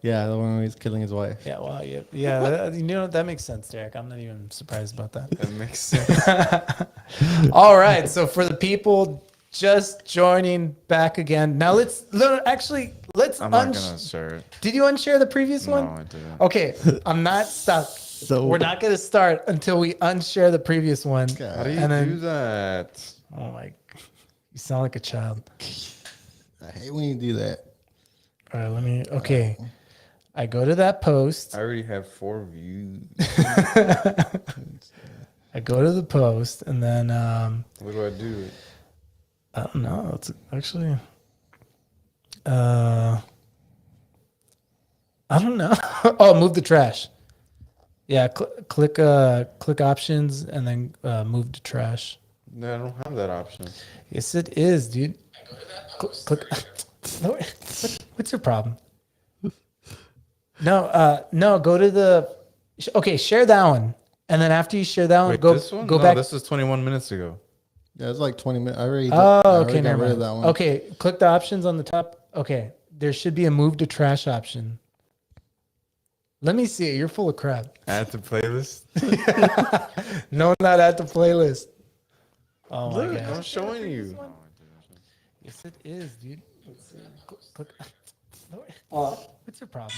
Yeah, the one where he's killing his wife. Yeah, well, yeah. You know, that makes sense, Derek. I'm not even surprised about that. That makes sense. All right. So for the people just joining back again, now let's actually I'm not gonna share it. Did you unshare the previous one? No, I didn't. Okay, I'm not stuck. So We're not gonna start until we unshare the previous one. How do you And then- do that? Oh my, you sound like a child. I hate when you do that. All right, let me. Okay, I go to that post. I already have 4 views. I go to the post, and then What do I do? I don't know. It's actually, I don't know. Oh, move the trash. Yeah, click options and then move to trash. No, I don't have that option. Yes, it is, dude. Click. What's your problem? No. Go to the. Okay, share that one, and then after you share that one, Wait, go this one? go No, back. This is 21 minutes ago. Yeah, it's like 20 minutes. I already Okay, got never rid of mind. that one. Okay, click the options on the top. Okay, there should be a move to trash option. Let me see it. You're full of crap. Add to playlist. No, not at the playlist. Oh my Look, god. I'm showing you. Yes, it is, dude. Click. What's your problem?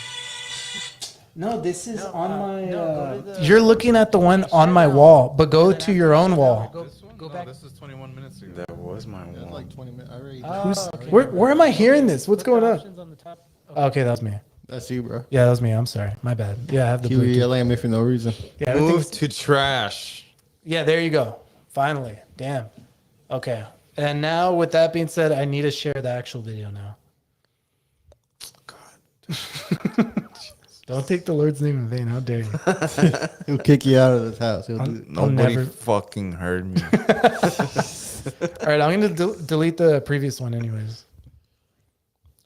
No, this is on my. You're looking at the one on my wall, but go to your own wall. Go back. This is 21 minutes ago. That was my It's one. like 20 minutes. I already. Where am I hearing this? What's going on? Okay, that was me. That's you, bro. Yeah, that was me. I'm sorry. My bad. Yeah, I have the You Bluetooth. yelling at me for no reason. Yeah, Move everything's- to trash. yeah, there you go. Finally. Damn. Okay. And now, with that being said, I need to share the actual video now. Don't take the Lord's name in vain. How dare you? He'll kick you out of this house. He'll do. Nobody never- fucking heard me. All right, I'm going to delete the previous one anyways.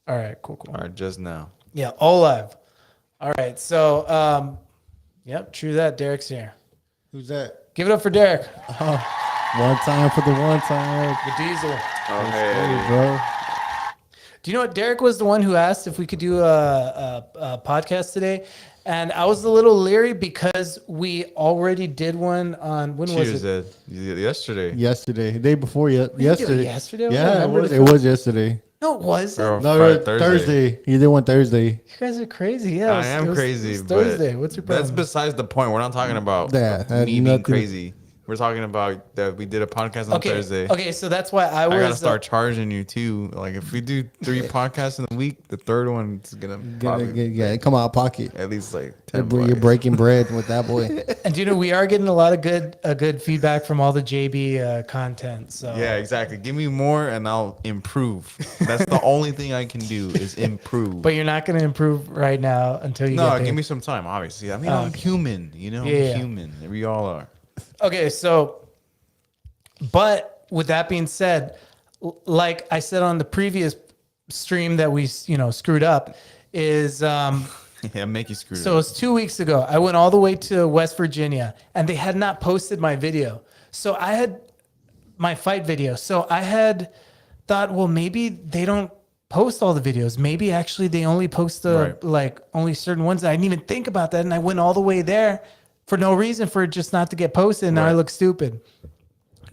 All right, cool. All right, just now. Yeah, all live. All right, so, yep, true that. Derek's here. Who's that? Give it up for Derek, One time for the one time. the diesel. Oh, Hey, bro. Do you know what? Derek was the one who asked if we could do a podcast today. And I was a little leery because we already did one on, when was it? Tuesday. Yesterday. Yesterday, the day before, did it yesterday. yesterday? I Yeah, remember it was yesterday. No, it wasn't. Or No, Thursday. Thursday. You did one Thursday. You guys are crazy. Yeah, I am crazy. It's but Thursday. What's your problem? That's besides the point. We're not talking about Yeah, had me being nothing- crazy. We're talking about that we did a podcast on Thursday. Okay, so that's why I I gotta was. start charging you too. Like if we do 3 podcasts in a week, the third one is gonna probably Yeah, come out of pocket. at least like You're 10 bucks. breaking bread with that boy. And you know, we are getting a lot of good feedback from all the JB content. So Yeah, exactly. Give me more and I'll improve. That's the only thing I can do is improve. but you're not going to improve right now until you no, get paid. give me some time. Obviously, I mean I'm human. You know, Yeah. I'm human. We all are. Okay, so, but with that being said, like I said on the previous stream that we, screwed up, is Yeah, make you screwed so up. it's 2 weeks ago. I went all the way to West Virginia, and they had not posted my video. So I had my fight video. So I had thought, well, maybe they don't post all the videos. Maybe actually they only post Right. only certain ones. I didn't even think about that, and I went all the way there for no reason, for it just not to get posted. And now I Right. look stupid.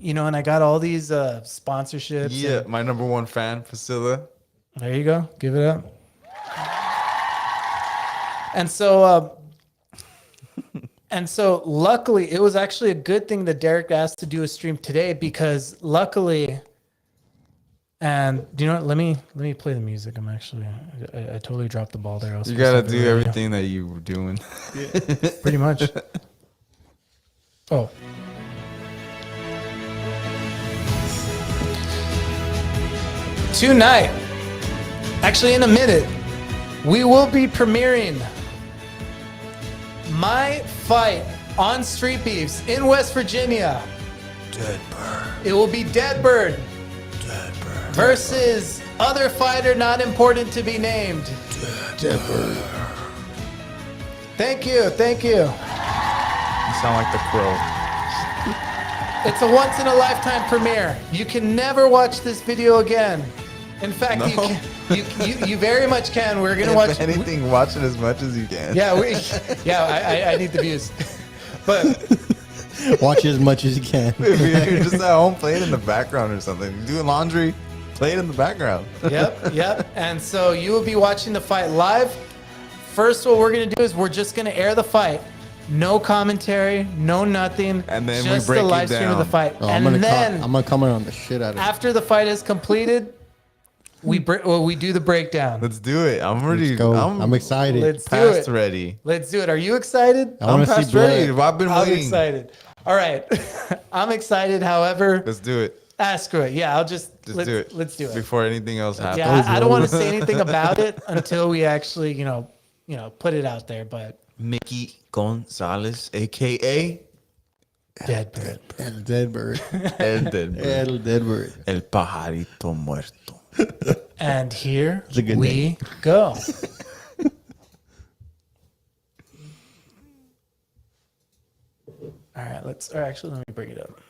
And I got all these sponsorships. Yeah, and- my number one fan, Priscilla. there you go. Give it up. And so, luckily, it was actually a good thing that Derek asked to do a stream today, because luckily, and do you know what? Let me play the music. I totally dropped the ball there. I was You supposed to gotta have the do radio. everything that you were doing. Pretty much. Oh. Tonight, actually in a minute, we will be premiering my fight on Street Beefs in West Virginia. Dead bird. It will be Dead Bird versus other fighter not important to be named. Thank you. You sound like the Crow. It's a once in a lifetime premiere. You can never watch this video again. In fact, No? You very much can. We're gonna watch. If anything, watch it as much as you can. Yeah, I need the views. But Watch as much as you can. If you're just at home, play it in the background or something. You're doing laundry, play it in the background. yep. And so you will be watching the fight live. First, what we're gonna do is we're just gonna air the fight. No commentary, no nothing. And then just we break the live it stream of down. the fight. Oh, and then I'm gonna comment on the shit out of it. after the fight is completed, we do the breakdown. Let's do it. I'm ready. Let's go. I'm excited. Let's do Past it. ready. Let's do it. Are you excited? I want to see past ready. blood. I've been I'm waiting. excited. All right. I'm excited. However, Let's do it. screw it. Yeah, I'll just Just do it. Let's do it. Before anything else happens. Yeah, I don't want to say anything about it until we actually, put it out there. But Micky Gonzalez, aka dead bird. El dead bird. El Dead Bird. El dead bird. El pajarito muerto. And here a good we name. go. All right, let me bring it up.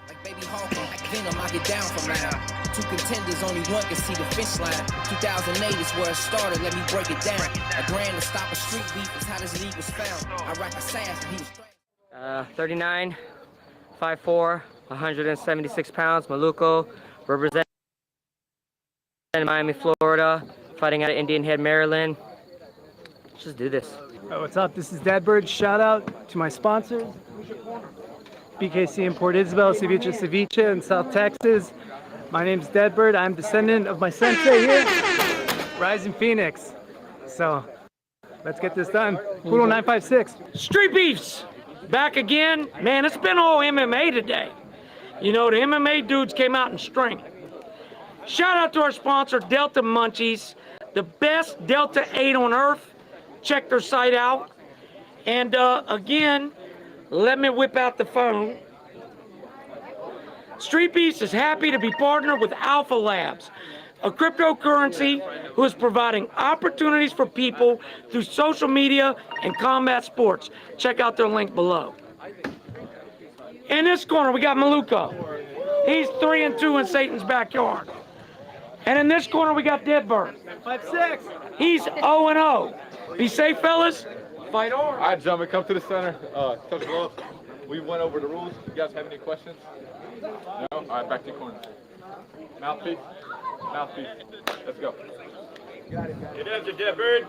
Like baby Hawk, like Venom, I get down from now. Two contenders, only one can see the finish line. 2008 is where it started, let me break it down. A grand to stop a street beef is how this league was found. I rock a sass and he was 39, 5'4", 176 pounds, Maluco, representing Miami, Florida, fighting out of Indian Head, Maryland. Let's just do this. Hey, what's up? This is Deadbird. Shout out to my sponsors, BKC Import Isabel, Ceviche Ceviche in South Texas. My name's Deadbird. I'm descendant of my sensei here, Rising Phoenix. So let's get this done. Poodle 956. Street Beefs, back again. Man, it's been all MMA today. You know, the MMA dudes came out in strength. Shout out to our sponsor, Delta Munchies, the best Delta 8 on earth. Check their site out. And again, let me whip out the phone. Street Beefs is happy to be partnered with Alpha Labs, a cryptocurrency who is providing opportunities for people through social media and combat sports. Check out their link below. In this corner, we got Maluco. He's 3-2 in Satan's backyard. And in this corner, we got Deadbird. 5'6". He's 0-0. Be safe, fellas. Fight on. All right, gentlemen, come to the center. Coach Rose, we went over the rules. You guys have any questions? No? All right, back to your corner. Mouthpiece. Mouthpiece. Let's go. Get after Dead Bird.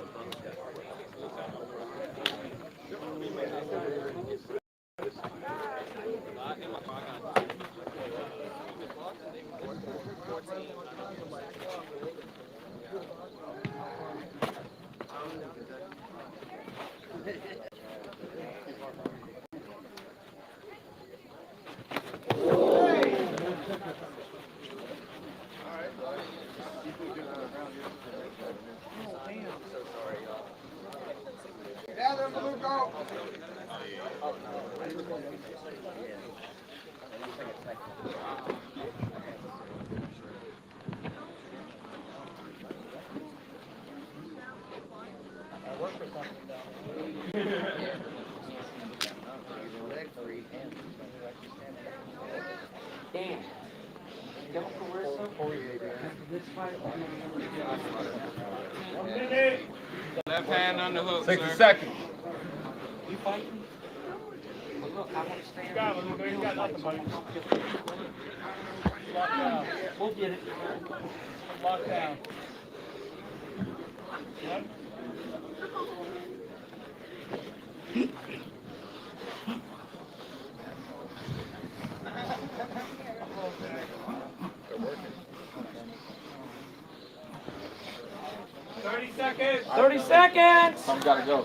Damn. Left hand on the hook, 60 seconds. You fighting? Well, look, I want to stand. You got nothing, buddy. We'll get it. Lock down. 30 seconds. 30 seconds. Some gotta go.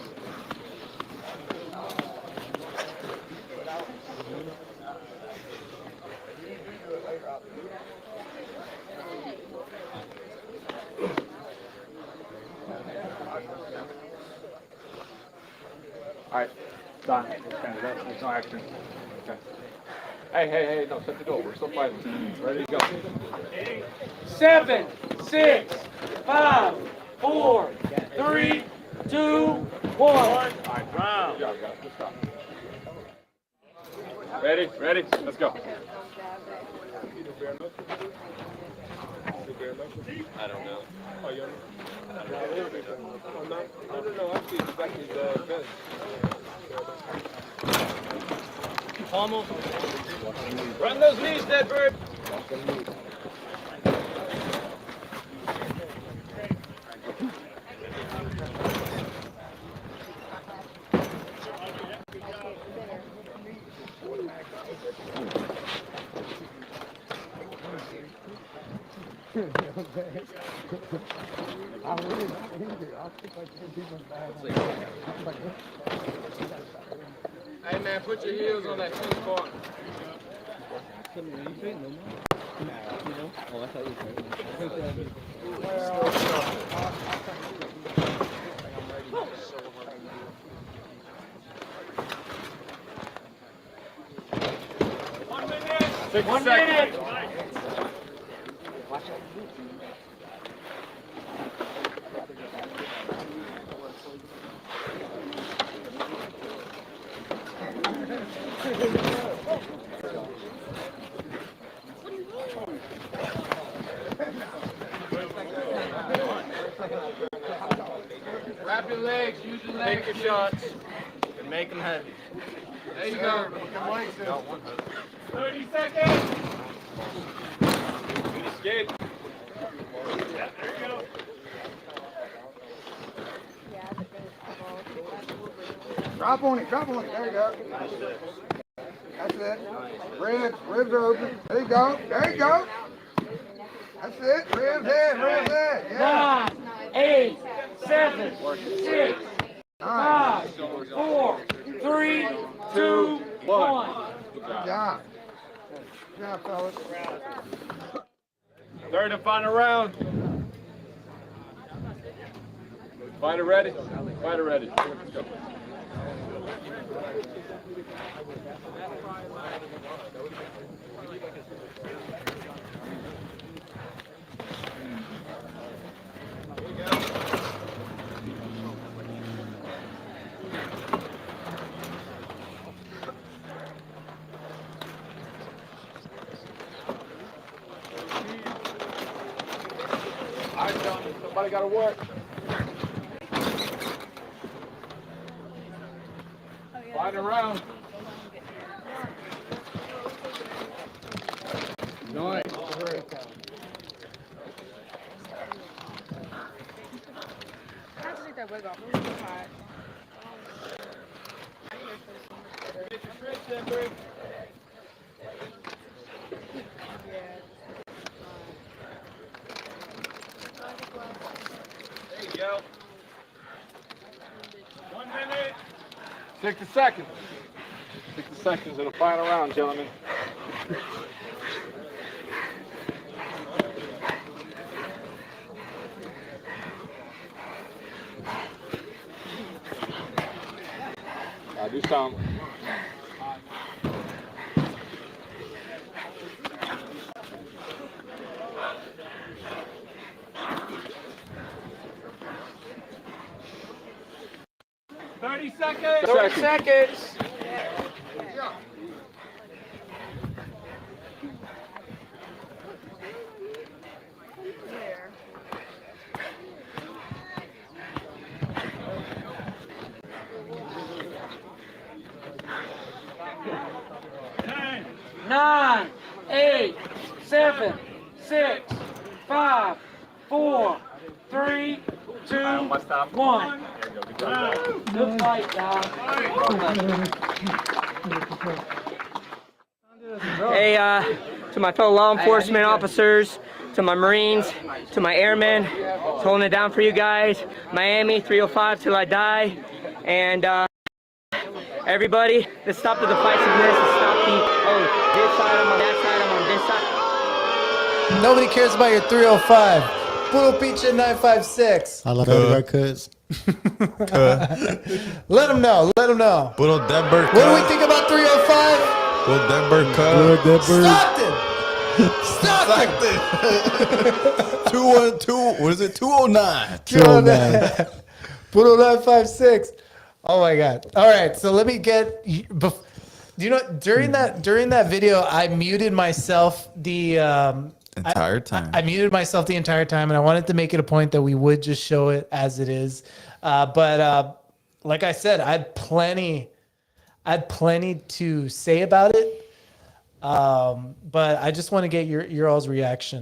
All right, done. There's no action. Okay. Hey, no, shut the door. We're still fighting. Ready to go. 7, 6, 5, 4, 3, 2, 1. All right, round. Good job, guys. Good stop. Ready? Let's go. I don't know. Oh, you don't know? No. Actually, exactly the best. Pommel. Run those knees, dead bird. Hey man, put your heels on that chin bar. One minute. Wrap your legs, use your legs. Take your shots and make them heavy. There you go. 30 seconds. Skate. Yeah, there you go. Drop on it, there you go. That's it. Ribs are open. There you go. That's it. Ribs in. Yeah. 9, 8, 7, 6, 5, 4, 3, 2, 1. Good job. Fellas. Third and final round. Fighter ready? Fighter ready. Let's go. All right, gentlemen, somebody got to work. Final round. Nice. I have to take that wig off. It was so hot. Get your stretch then, Bree. There you go. 1 minute. 60 seconds. 60 seconds of the final round, gentlemen. Now do some. Seconds. 30 seconds. Nine, 8, 7, 6, 5, 4, 3, 2, 1. Good fight, guys. Hey, to my fellow law enforcement officers, to my Marines, to my airmen, holding it down for you guys. Miami 305 till I die. And everybody, let's stop the divisiveness. Let's stop this side, I'm on that side, I'm on this side. Nobody cares about your 305. Puro Pizza 956. I love everybody, cuz. Let them know. Puro Denver. What do we think about 305? Puro Denver. Stockton. 212. What is it? 209. 209. Puro 956. Oh my God. All right. So let me get. Do you know during that video, I muted myself the Entire time. I muted myself the entire time, and I wanted to make it a point that we would just show it as it is. But like I said, I had plenty to say about it. But I just want to get your all's reaction.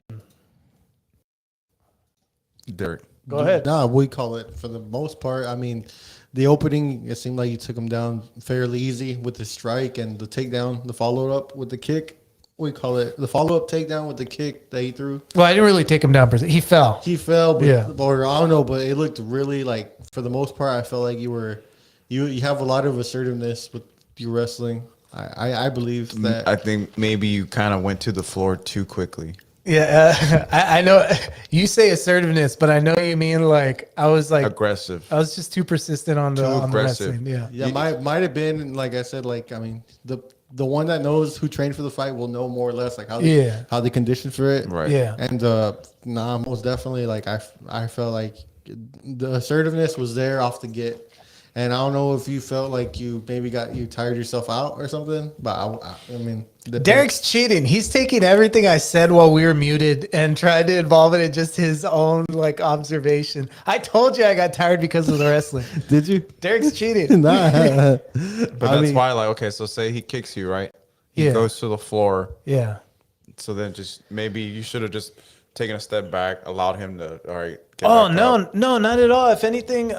Derek. Go ahead. Nah, we call it for the most part. I mean, the opening, it seemed like you took him down fairly easy with the strike and the takedown, the follow up with the kick. We call it the follow up takedown with the kick that he threw. Well, I didn't really take him down. He fell. He fell, but, Yeah. or I don't know, but it looked really like, for the most part, I felt like you have a lot of assertiveness with your wrestling. I believe that. I think maybe you kind of went to the floor too quickly. Yeah, I know you say assertiveness, but I know you mean like I was like aggressive. I was just too persistent on the aggressive. wrestling. Yeah, Yeah, might have been, like I said, like, I mean, the one that knows who trained for the fight will know more or less like how they conditioned for it. Right. Yeah. And most definitely, like I felt like the assertiveness was there off the get. And I don't know if you felt like you maybe you tired yourself out or something, but I mean, Derek's cheating. He's taking everything I said while we were muted and tried to involve it in just his own like observation. I told you I got tired because of the wrestling. Did you? Derek's cheating. Nah. But that's why, like, okay, so say he kicks you, right? He goes to the floor. Yeah. So then just maybe you should have just taken a step back, allowed him to, all right. Oh, no, not at all. If anything,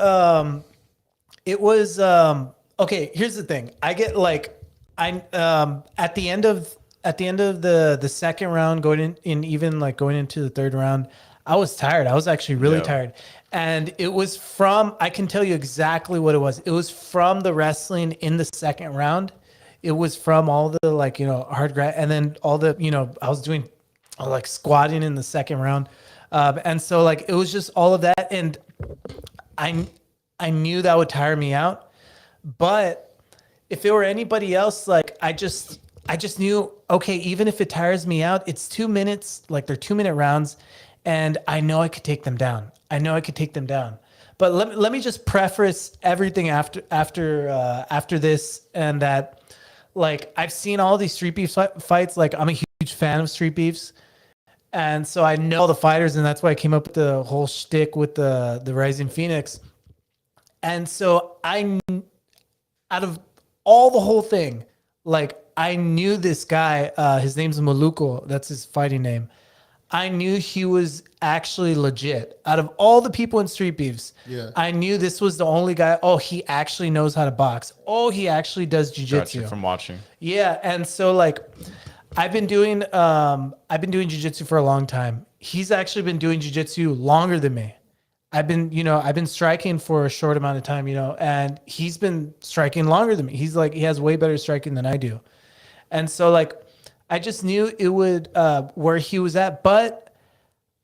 it was okay. Here's the thing. I get like at the end of the second round, going into the third round, I was tired. I was actually really tired, and it was from. I can tell you exactly what it was. It was from the wrestling in the second round. It was from all the hard grab, and then all the I was doing like squatting in the second round, and so like it was just all of that, and I knew that would tire me out, but if it were anybody else, like I just knew, okay, even if it tires me out, it's 2 minutes, like they're 2-minute rounds, and I know I could take them down. But let me just preface everything after this, and that, like, I've seen all these Street Beef fights. Like, I'm a huge fan of Street Beefs, and so I know the fighters, and that's why I came up with the whole shtick with the Rising Phoenix. And so out of all the whole thing, like I knew this guy, his name's Maluko. That's his fighting name. I knew he was actually legit. Out of all the people in Street Beefs, I knew this was the only guy. Oh, he actually knows how to box. Oh, he actually does jiu-jitsu. Gotcha, from watching. Yeah. And so like I've been doing jiu-jitsu for a long time. He's actually been doing jiu-jitsu longer than me. I've been striking for a short amount of time, and he's been striking longer than me. He has way better striking than I do. And so like, I just knew it would, where he was at, but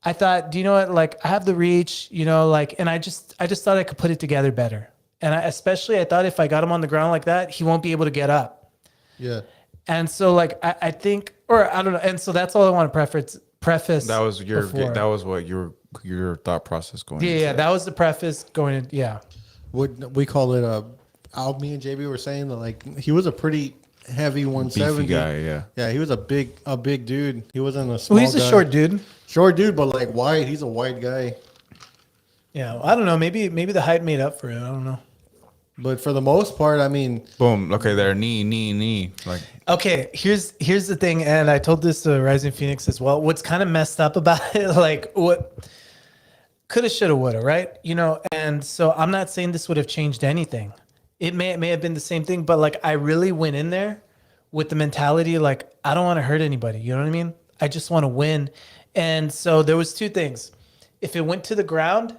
I thought, do you know what? Like I have the reach, and I just thought I could put it together better. And I thought if I got him on the ground like that, he won't be able to get up. Yeah. And so like, I think, or I don't know. And so that's all I want to preface. That was before. what your thought process going into. Yeah, that was the preface going in. Yeah. What we call it, me and JB were saying that like he was a pretty heavy 170 beefy guy. Yeah. Yeah, he was a big dude. He wasn't a small Well, he's a guy. short dude, but like wide. He's a wide guy. Yeah, I don't know. Maybe the height made up for it. I don't know. But for the most part, I mean, boom. Okay, there, knee. Like, okay, here's the thing, and I told this to Rising Phoenix as well. What's kind of messed up about it, like what coulda, shoulda, woulda, right? And so I'm not saying this would have changed anything. It may have been the same thing, but like I really went in there with the mentality like I don't want to hurt anybody. You know what I mean? I just want to win. And so there was two things. If it went to the ground.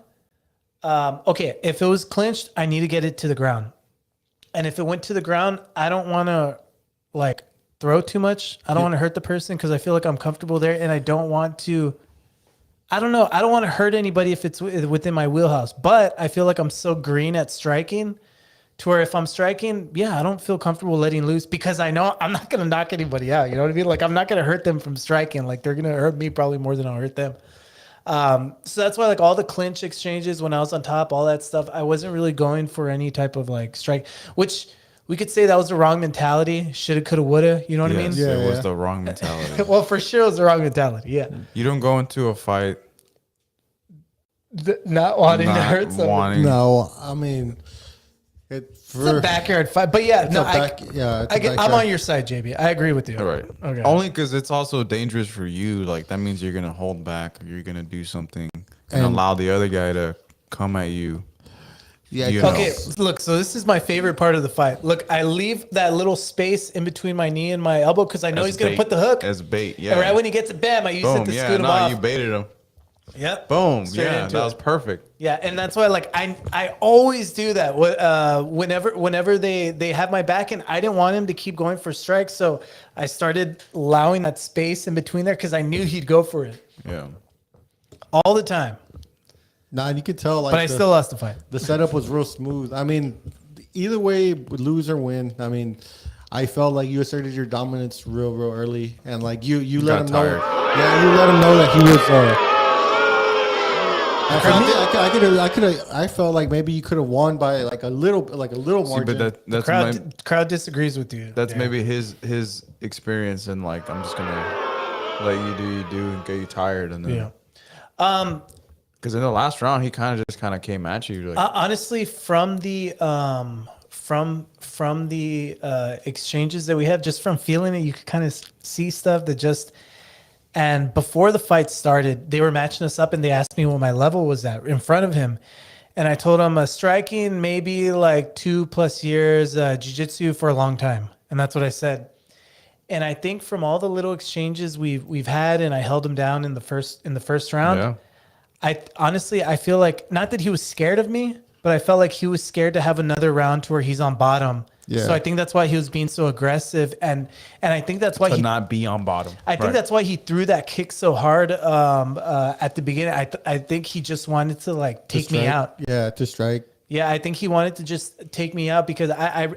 Okay, if it was clinched, I need to get it to the ground. And if it went to the ground, I don't want to like throw too much. I don't want to hurt the person because I feel like I'm comfortable there, and I don't want to. I don't know. I don't want to hurt anybody if it's within my wheelhouse. But I feel like I'm so green at striking, to where if I'm striking, I don't feel comfortable letting loose because I know I'm not gonna knock anybody out. You know what I mean? Like I'm not gonna hurt them from striking. Like they're gonna hurt me probably more than I'll hurt them. So that's why like all the clinch exchanges when I was on top, all that stuff, I wasn't really going for any type of like strike, which we could say that was the wrong mentality. Shoulda, coulda, woulda. You know what I mean? Yes, Yeah, it was yeah. the wrong mentality. Well, for sure, it was the wrong mentality. Yeah, You don't go into a fight not wanting to not hurt someone. wanting. No, I mean, It's a backyard fight, but yeah, no, I'm on your side, JB. I agree with you. All right. Okay. Only because it's also dangerous for you. Like that means you're gonna hold back, or you're gonna do something and allow the other guy to come at you. Yeah. You know. Okay, look, so this is my favorite part of the fight. Look, I leave that little space in between my knee and my elbow because I know As he's going to bait. put the hook. As bait, yeah. And right when he gets it, bam, I use it Boom, to yeah. scoot him No, off. you baited him. Yep. Boom, Straight yeah. into That it. was perfect. Yeah, and that's why like I always do that. Whenever they have my back, and I didn't want him to keep going for strikes, so I started allowing that space in between there because I knew he'd go for it Yeah. all the time. Nah, you could tell. Like, But I still lost the fight. The setup was real smooth. I mean, either way, lose or win. I mean, I felt like you asserted your dominance real early, and like you let got him tired. know. Yeah, you let him know that he was. And for me, I felt like maybe you could have won by like a little See, margin. but that's Crowd disagrees with you. that's Dan. maybe his experience, and like I'm just gonna let you do and get you tired, and then Yeah. because in the last round he kind of came at you like Honestly, from the exchanges that we have, just from feeling it, you could kind of see stuff that just. And before the fight started, they were matching us up, and they asked me what my level was at in front of him, and I told him striking maybe like 2+ years, jiu-jitsu for a long time, and that's what I said. And I think from all the little exchanges we've had, and I held him down in the first round. yeah. I honestly, I feel like not that he was scared of me, but I felt like he was scared to have another round to where he's on bottom. Yeah. So I think that's why he was being so aggressive, and I think that's why To he not be on bottom. I think Right. that's why he threw that kick so hard at the beginning. I think he just wanted to like take me out. Yeah, to strike. Yeah, I think he wanted to just take me out because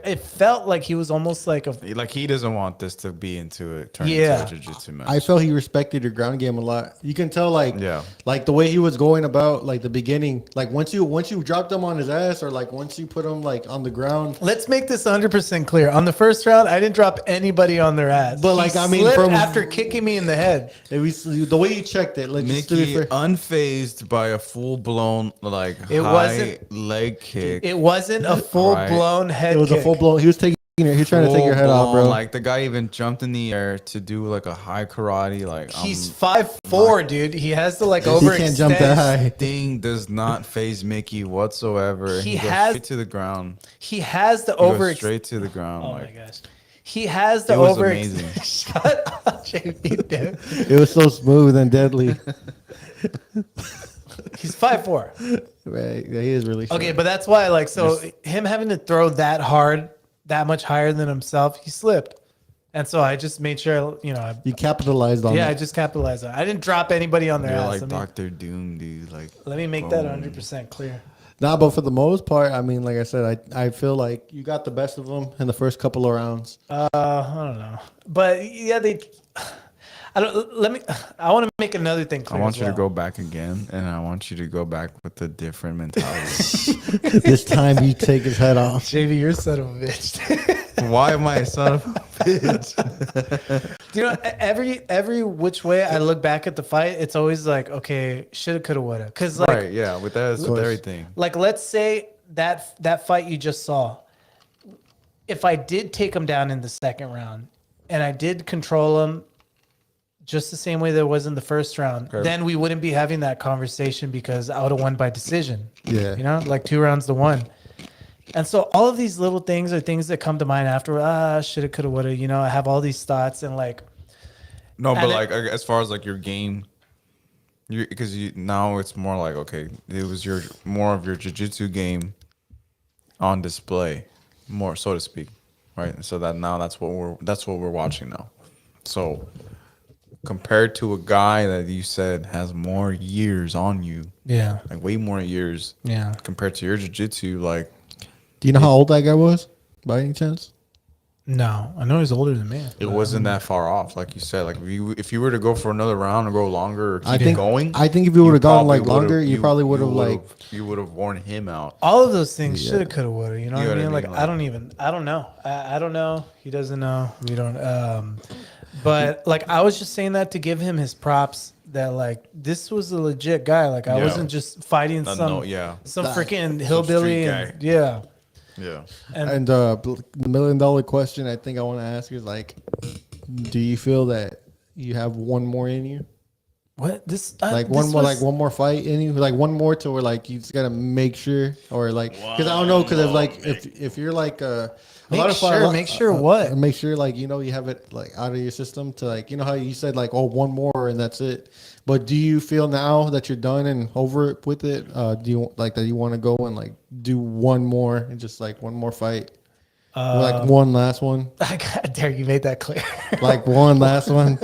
it felt like he was almost like Like he doesn't want this to be into turn Yeah. into a jiu-jitsu match. I felt he respected your ground game a lot. You can tell, like, Yeah. like the way he was going about, like the beginning, like once you dropped him on his ass, or like once you put him like on the ground. Let's make this 100% clear. On the first round, I didn't drop anybody on their ass. But, like, He I mean, slipped from- after kicking me in the head. It was the way you checked it. Like, just to be Mickey fair. unfazed by a full blown like It high wasn't- leg kick. It wasn't a full blown head. It was kick. a full blown. He was taking. He was trying to take your head off, bro. Like the guy even jumped in the air to do like a high karate. Like He's 5'4", dude. He has to like he overextend. can't jump that high. thing does not phase Mickey whatsoever. He He goes has- straight to the ground. He has the He goes over. straight to the ground. Oh like my gosh. He has the It was over. amazing. Shut up, JP, dude. It was so smooth and deadly. He's 5'4". Right? Yeah, he is really. Short. Okay, but that's why, like, so him having to throw that hard, that much higher than himself, he slipped. And so I just made sure, You capitalized on. I it. just capitalized on it. I didn't drop anybody on their You're ass. like Doctor Doom, dude. Like Let me make that 100% clear. Nah, but for the most part, I mean, like I said, I feel like you got the best of them in the first couple of rounds. I don't know. But yeah, I want to make another thing I clear. want as you to well. go back again, and I want you to go back with a different mentality. This time you take his head off. JV, you're son of a bitch. Why am I a son of a bitch? Do you know, every which way I look back at the fight, it's always like, okay, shoulda, coulda, woulda. Because like, Right? Yeah, with that, with everything. like let's say that fight you just saw, if I did take him down in the second round and I did control him just the same way that it was in the first round, then we wouldn't be having that conversation because I would have won by decision. Yeah. Like 2 rounds to 1. And so all of these little things are things that come to mind after, shoulda, coulda, woulda. I have all these thoughts and like. No, but And like as far as like your game, because now it's more like okay, it was more of your jiu-jitsu game on display, more so to speak, right? So that now that's what we're watching now. So compared to a guy that you said has more years on you, Yeah. like way more years, Yeah. compared to your jiu-jitsu, like Do you know how old that guy was, by any chance? No, I know he's older than me. It wasn't that far off, like you said. Like if you were to go for another round or go longer or keep I think going, I think if you would have gone probably like longer, would've- you probably would have like. you would have worn him out. All of those things should have, could have, would have. You know You what I know mean? what I Like, mean? I don't know. I don't know. He doesn't know. We don't. But like, I was just saying that to give him his props. That like, this was a legit guy. Like, I Yeah. wasn't just fighting some some freaking hillbilly. street And, guy. yeah. Yeah. And the $1 million question I think I want to ask is like, do you feel that you have one more in you? What this? Like this one more, was- like one more fight in you, like one more to where like you just gotta make sure, or like because I don't know, because if like if you're like a Make lot of sure- make sure what? make sure like you know you have it like out of your system to like you know how you said like oh one more and that's it. But do you feel now that you're done and over it with it? Do you like that you want to go and like do one more and just like one more fight? Or, like one last one, God dare you made that clear. like one last one.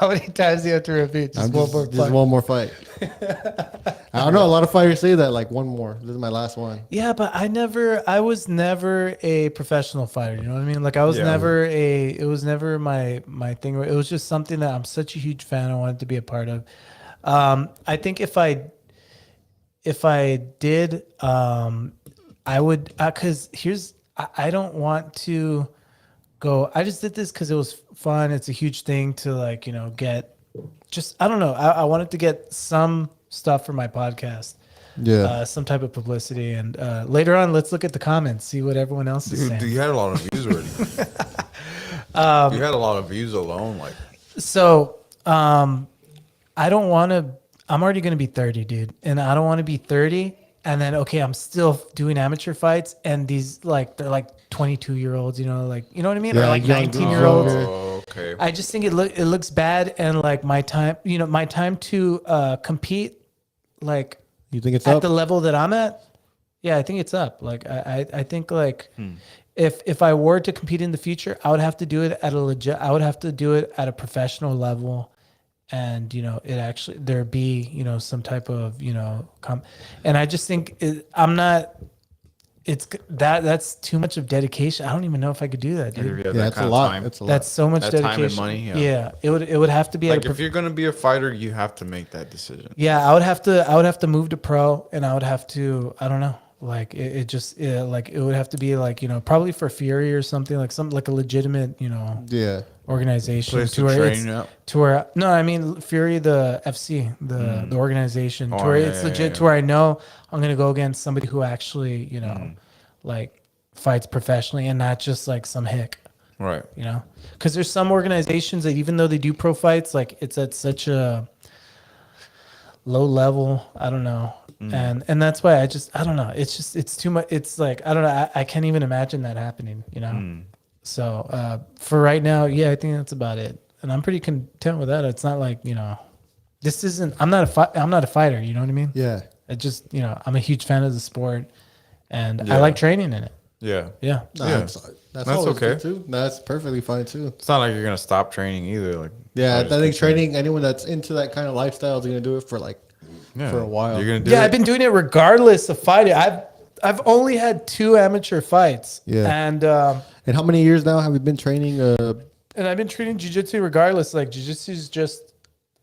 How many times do you have to repeat? Just one more just fight. one more fight. I don't know. A lot of fighters say that like one more. This is my last one. Yeah, but I was never a professional fighter. You know what I mean? Like I was it was never my thing. It was just something that I'm such a huge fan. I wanted to be a part of. I think if I did, I would, cause I don't want to go, I just did this cause it was fun. It's a huge thing to like, you know, get just, I don't know. I wanted to get some stuff for my podcast. Yeah. Some type of publicity. And later on, let's look at the comments, see what everyone else is saying. Dude, you had a lot of views already. You had a lot of views alone. Like, So, I don't want to, I'm already going to be 30, dude. And I don't want to be 30. And then, okay, I'm still doing amateur fights. And these like, they're like 22-year-olds, you know, like, you know what I mean? Yeah, or like young 19-year-olds. oh, okay. I just think it looks bad. And like my time, you know, my time to compete, like You think it's at up? the level that I'm at. Yeah, I think it's up. Like, I think like if I were to compete in the future, I would have to do it at I would have to do it at a professional level. And, you know, it actually, there be, you know, some type of, you know, and I just think that's too much of dedication. I don't even know if I could do that, dude. Yeah, yeah, it's a lot. It's a lot. That's so much That dedication. time and money, yeah. It would have to be like at a if you're gonna be a fighter, you have to make that decision. yeah, I would have to move to pro, and I would have to, I don't know, like like it would have to be like, you know, probably for Fury or something, like a legitimate, you know, Yeah. organization Place to train, yeah. to where no, I mean Fury, the FC, the organization, to Oh, where yeah, it's yeah, legit, yeah. to where I know I'm gonna go against somebody who actually, you know, like fights professionally and not just like some hick. Right. You know, because there's some organizations that even though they do pro fights, like it's at such a low level. I don't know, and that's why I don't know. It's too much. It's like I don't know. I can't even imagine that happening. You know. So for right now, yeah, I think that's about it, and I'm pretty content with that. It's not like, you know, this isn't. I'm not a fighter. You know what I mean? Yeah. It just, you know, I'm a huge fan of the sport, and I Yeah. like training in it. Yeah. Yeah. That's always okay. good too. That's perfectly fine too. It's not like you're gonna stop training either. Like, Yeah, I just think training, anyone that's into that kind of lifestyle is going to do it for like yeah. for a while. You're gonna do Yeah, it. I've been doing it regardless of fighting. I've only had 2 amateur fights. Yeah. And And how many years now have you been training? I've been training jiu-jitsu regardless. Like jiu-jitsu is just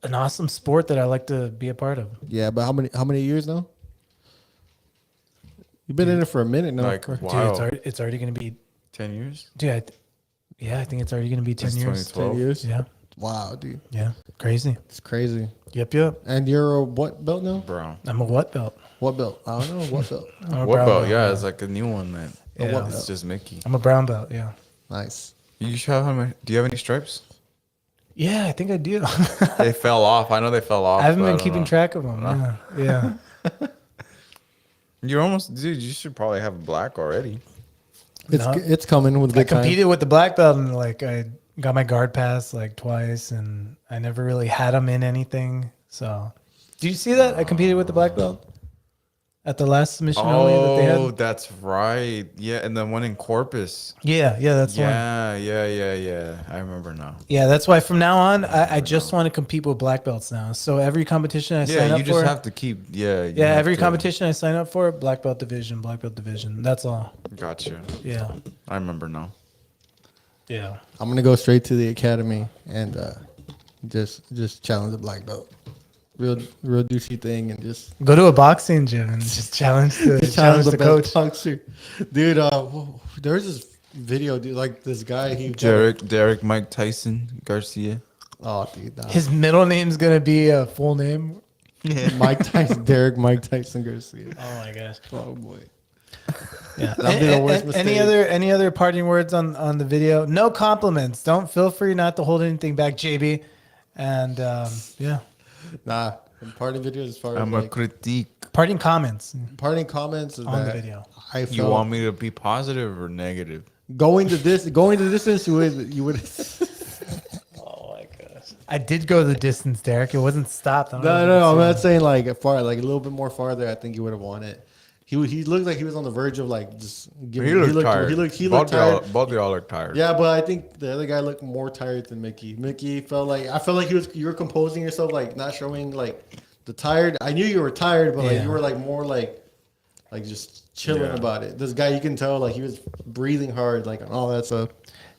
an awesome sport that I like to be a part of. Yeah, but how many years now? You've been in it for a minute now. Like, Dude, wow. it's already going to be 10 years? dude. I think it's already going to be 10 That's years. 2012. 10 years? Yeah. Wow, dude. Yeah. Crazy. It's crazy. Yep. And you're a what belt now? Brown. I'm a what belt? What belt? I don't know. What belt? I'm a What brown belt? Yeah, it's like a new one, man. Yeah. what It's belt? just Mickey. I'm a brown belt. Yeah. Nice. You should have how many? Do you have any stripes? Yeah, I think I do. They fell off. I know they fell off. I haven't but been don't keeping know. track of them. Yeah. You're almost, dude. You should probably have black already. It's coming with I good time. competed with the black belt and like I got my guard pass like twice and I never really had them in anything. So, do you see that? I competed with the black belt at the last submission only that they Oh, had. that's right. Yeah, and the one in Corpus. Yeah, that's the one. Yeah. I remember now. Yeah, that's why from now on I just want to compete with black belts now. So every competition I sign Yeah, up you just for, have to keep. Yeah. you yeah, have every to- competition I sign up for, black belt division. That's all. Gotcha. Yeah. I remember now. Yeah. I'm gonna go straight to the academy and just challenge the black belt. Real douchey thing, and just Go to a boxing gym and just challenge the coach. boxer. Dude, there's this video, dude, like this guy. Derek Mike Tyson Garcia. Oh, dude, nah. His middle name's gonna be a full name. Mike Tyson, Derek Mike Tyson Garcia. Oh my gosh. Oh boy. Yeah. That'd be the worst Any other parting words on the video? No compliments. Don't feel free not to hold anything back, JB. And yeah. Nah, parting videos as far as I'm a critique. Parting comments parting comments is on the that video. I felt You want me to be positive or negative? going the distance you would Oh my gosh. I did go the distance, Derek. It wasn't stopped. No, I'm not saying like a little bit more farther. I think you would have won it. He looked like he was on the verge of like just giving. He looked tired. He looked tired. Both of y'all look tired. Yeah, but I think the other guy looked more tired than Mickey. Mickey I felt like you were composing yourself, like not showing like the tired. I knew you were tired, but like you were like more like just chilling about it. This guy, you can tell like he was breathing hard, like all that stuff.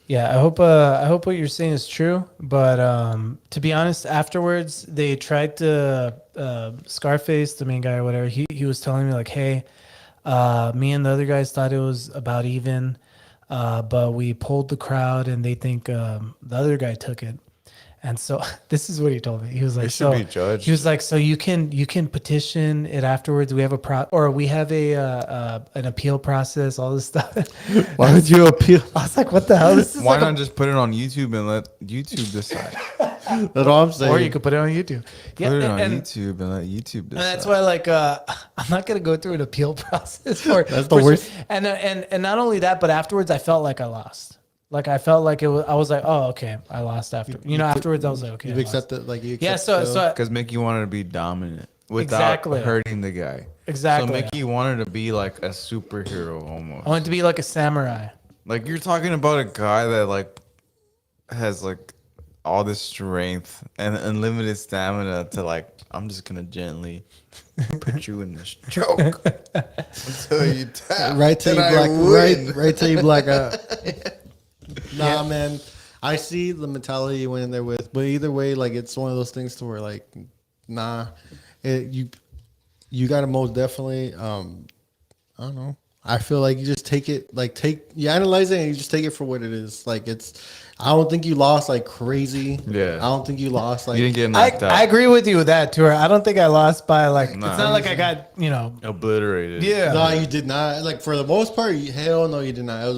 Yeah, I hope what you're saying is true. But to be honest, afterwards they tried to Scarface, the main guy or whatever. He was telling me like, hey, me and the other guys thought it was about even, but we pulled the crowd and they think the other guy took it. And so this is what he told me. He was like, should be judged. He was like, so you can petition it afterwards. We have we have an appeal process, all this stuff. Why would you appeal? I was like, what the hell? This is Why like not just put it on YouTube and let YouTube decide? That's all I'm saying. Or you could put it on YouTube. Yeah, Put it on YouTube and let YouTube decide. and that's why, like, I'm not gonna go through an appeal process for That's the worst. And not only that, but afterwards, I felt like I lost. Like I felt like it was. I was like, oh, okay, I lost after. Afterwards, I was like, okay, You've accepted, like you. Yeah. So because Mickey wanted to be dominant without Exactly. hurting the guy. Exactly. So Mickey wanted to be like a superhero almost. I wanted to be like a samurai. Like you're talking about a guy that like has like all this strength and unlimited stamina to like, I'm just gonna gently put you in this choke until you tap. Right till you black. Right till you black out. Nah, man. I see the mentality you went in there with, but either way, like it's one of those things to where like, nah, you gotta most definitely. I don't know. I feel like you just take it, you analyze it and you just take it for what it is. Like I don't think you lost like crazy. Yeah. I don't think you lost like. You didn't get knocked out. I agree with you with that too. I don't think I lost by like. It's not like I got obliterated. Yeah. No, you did not. Like for the most part, hell no, you did not. It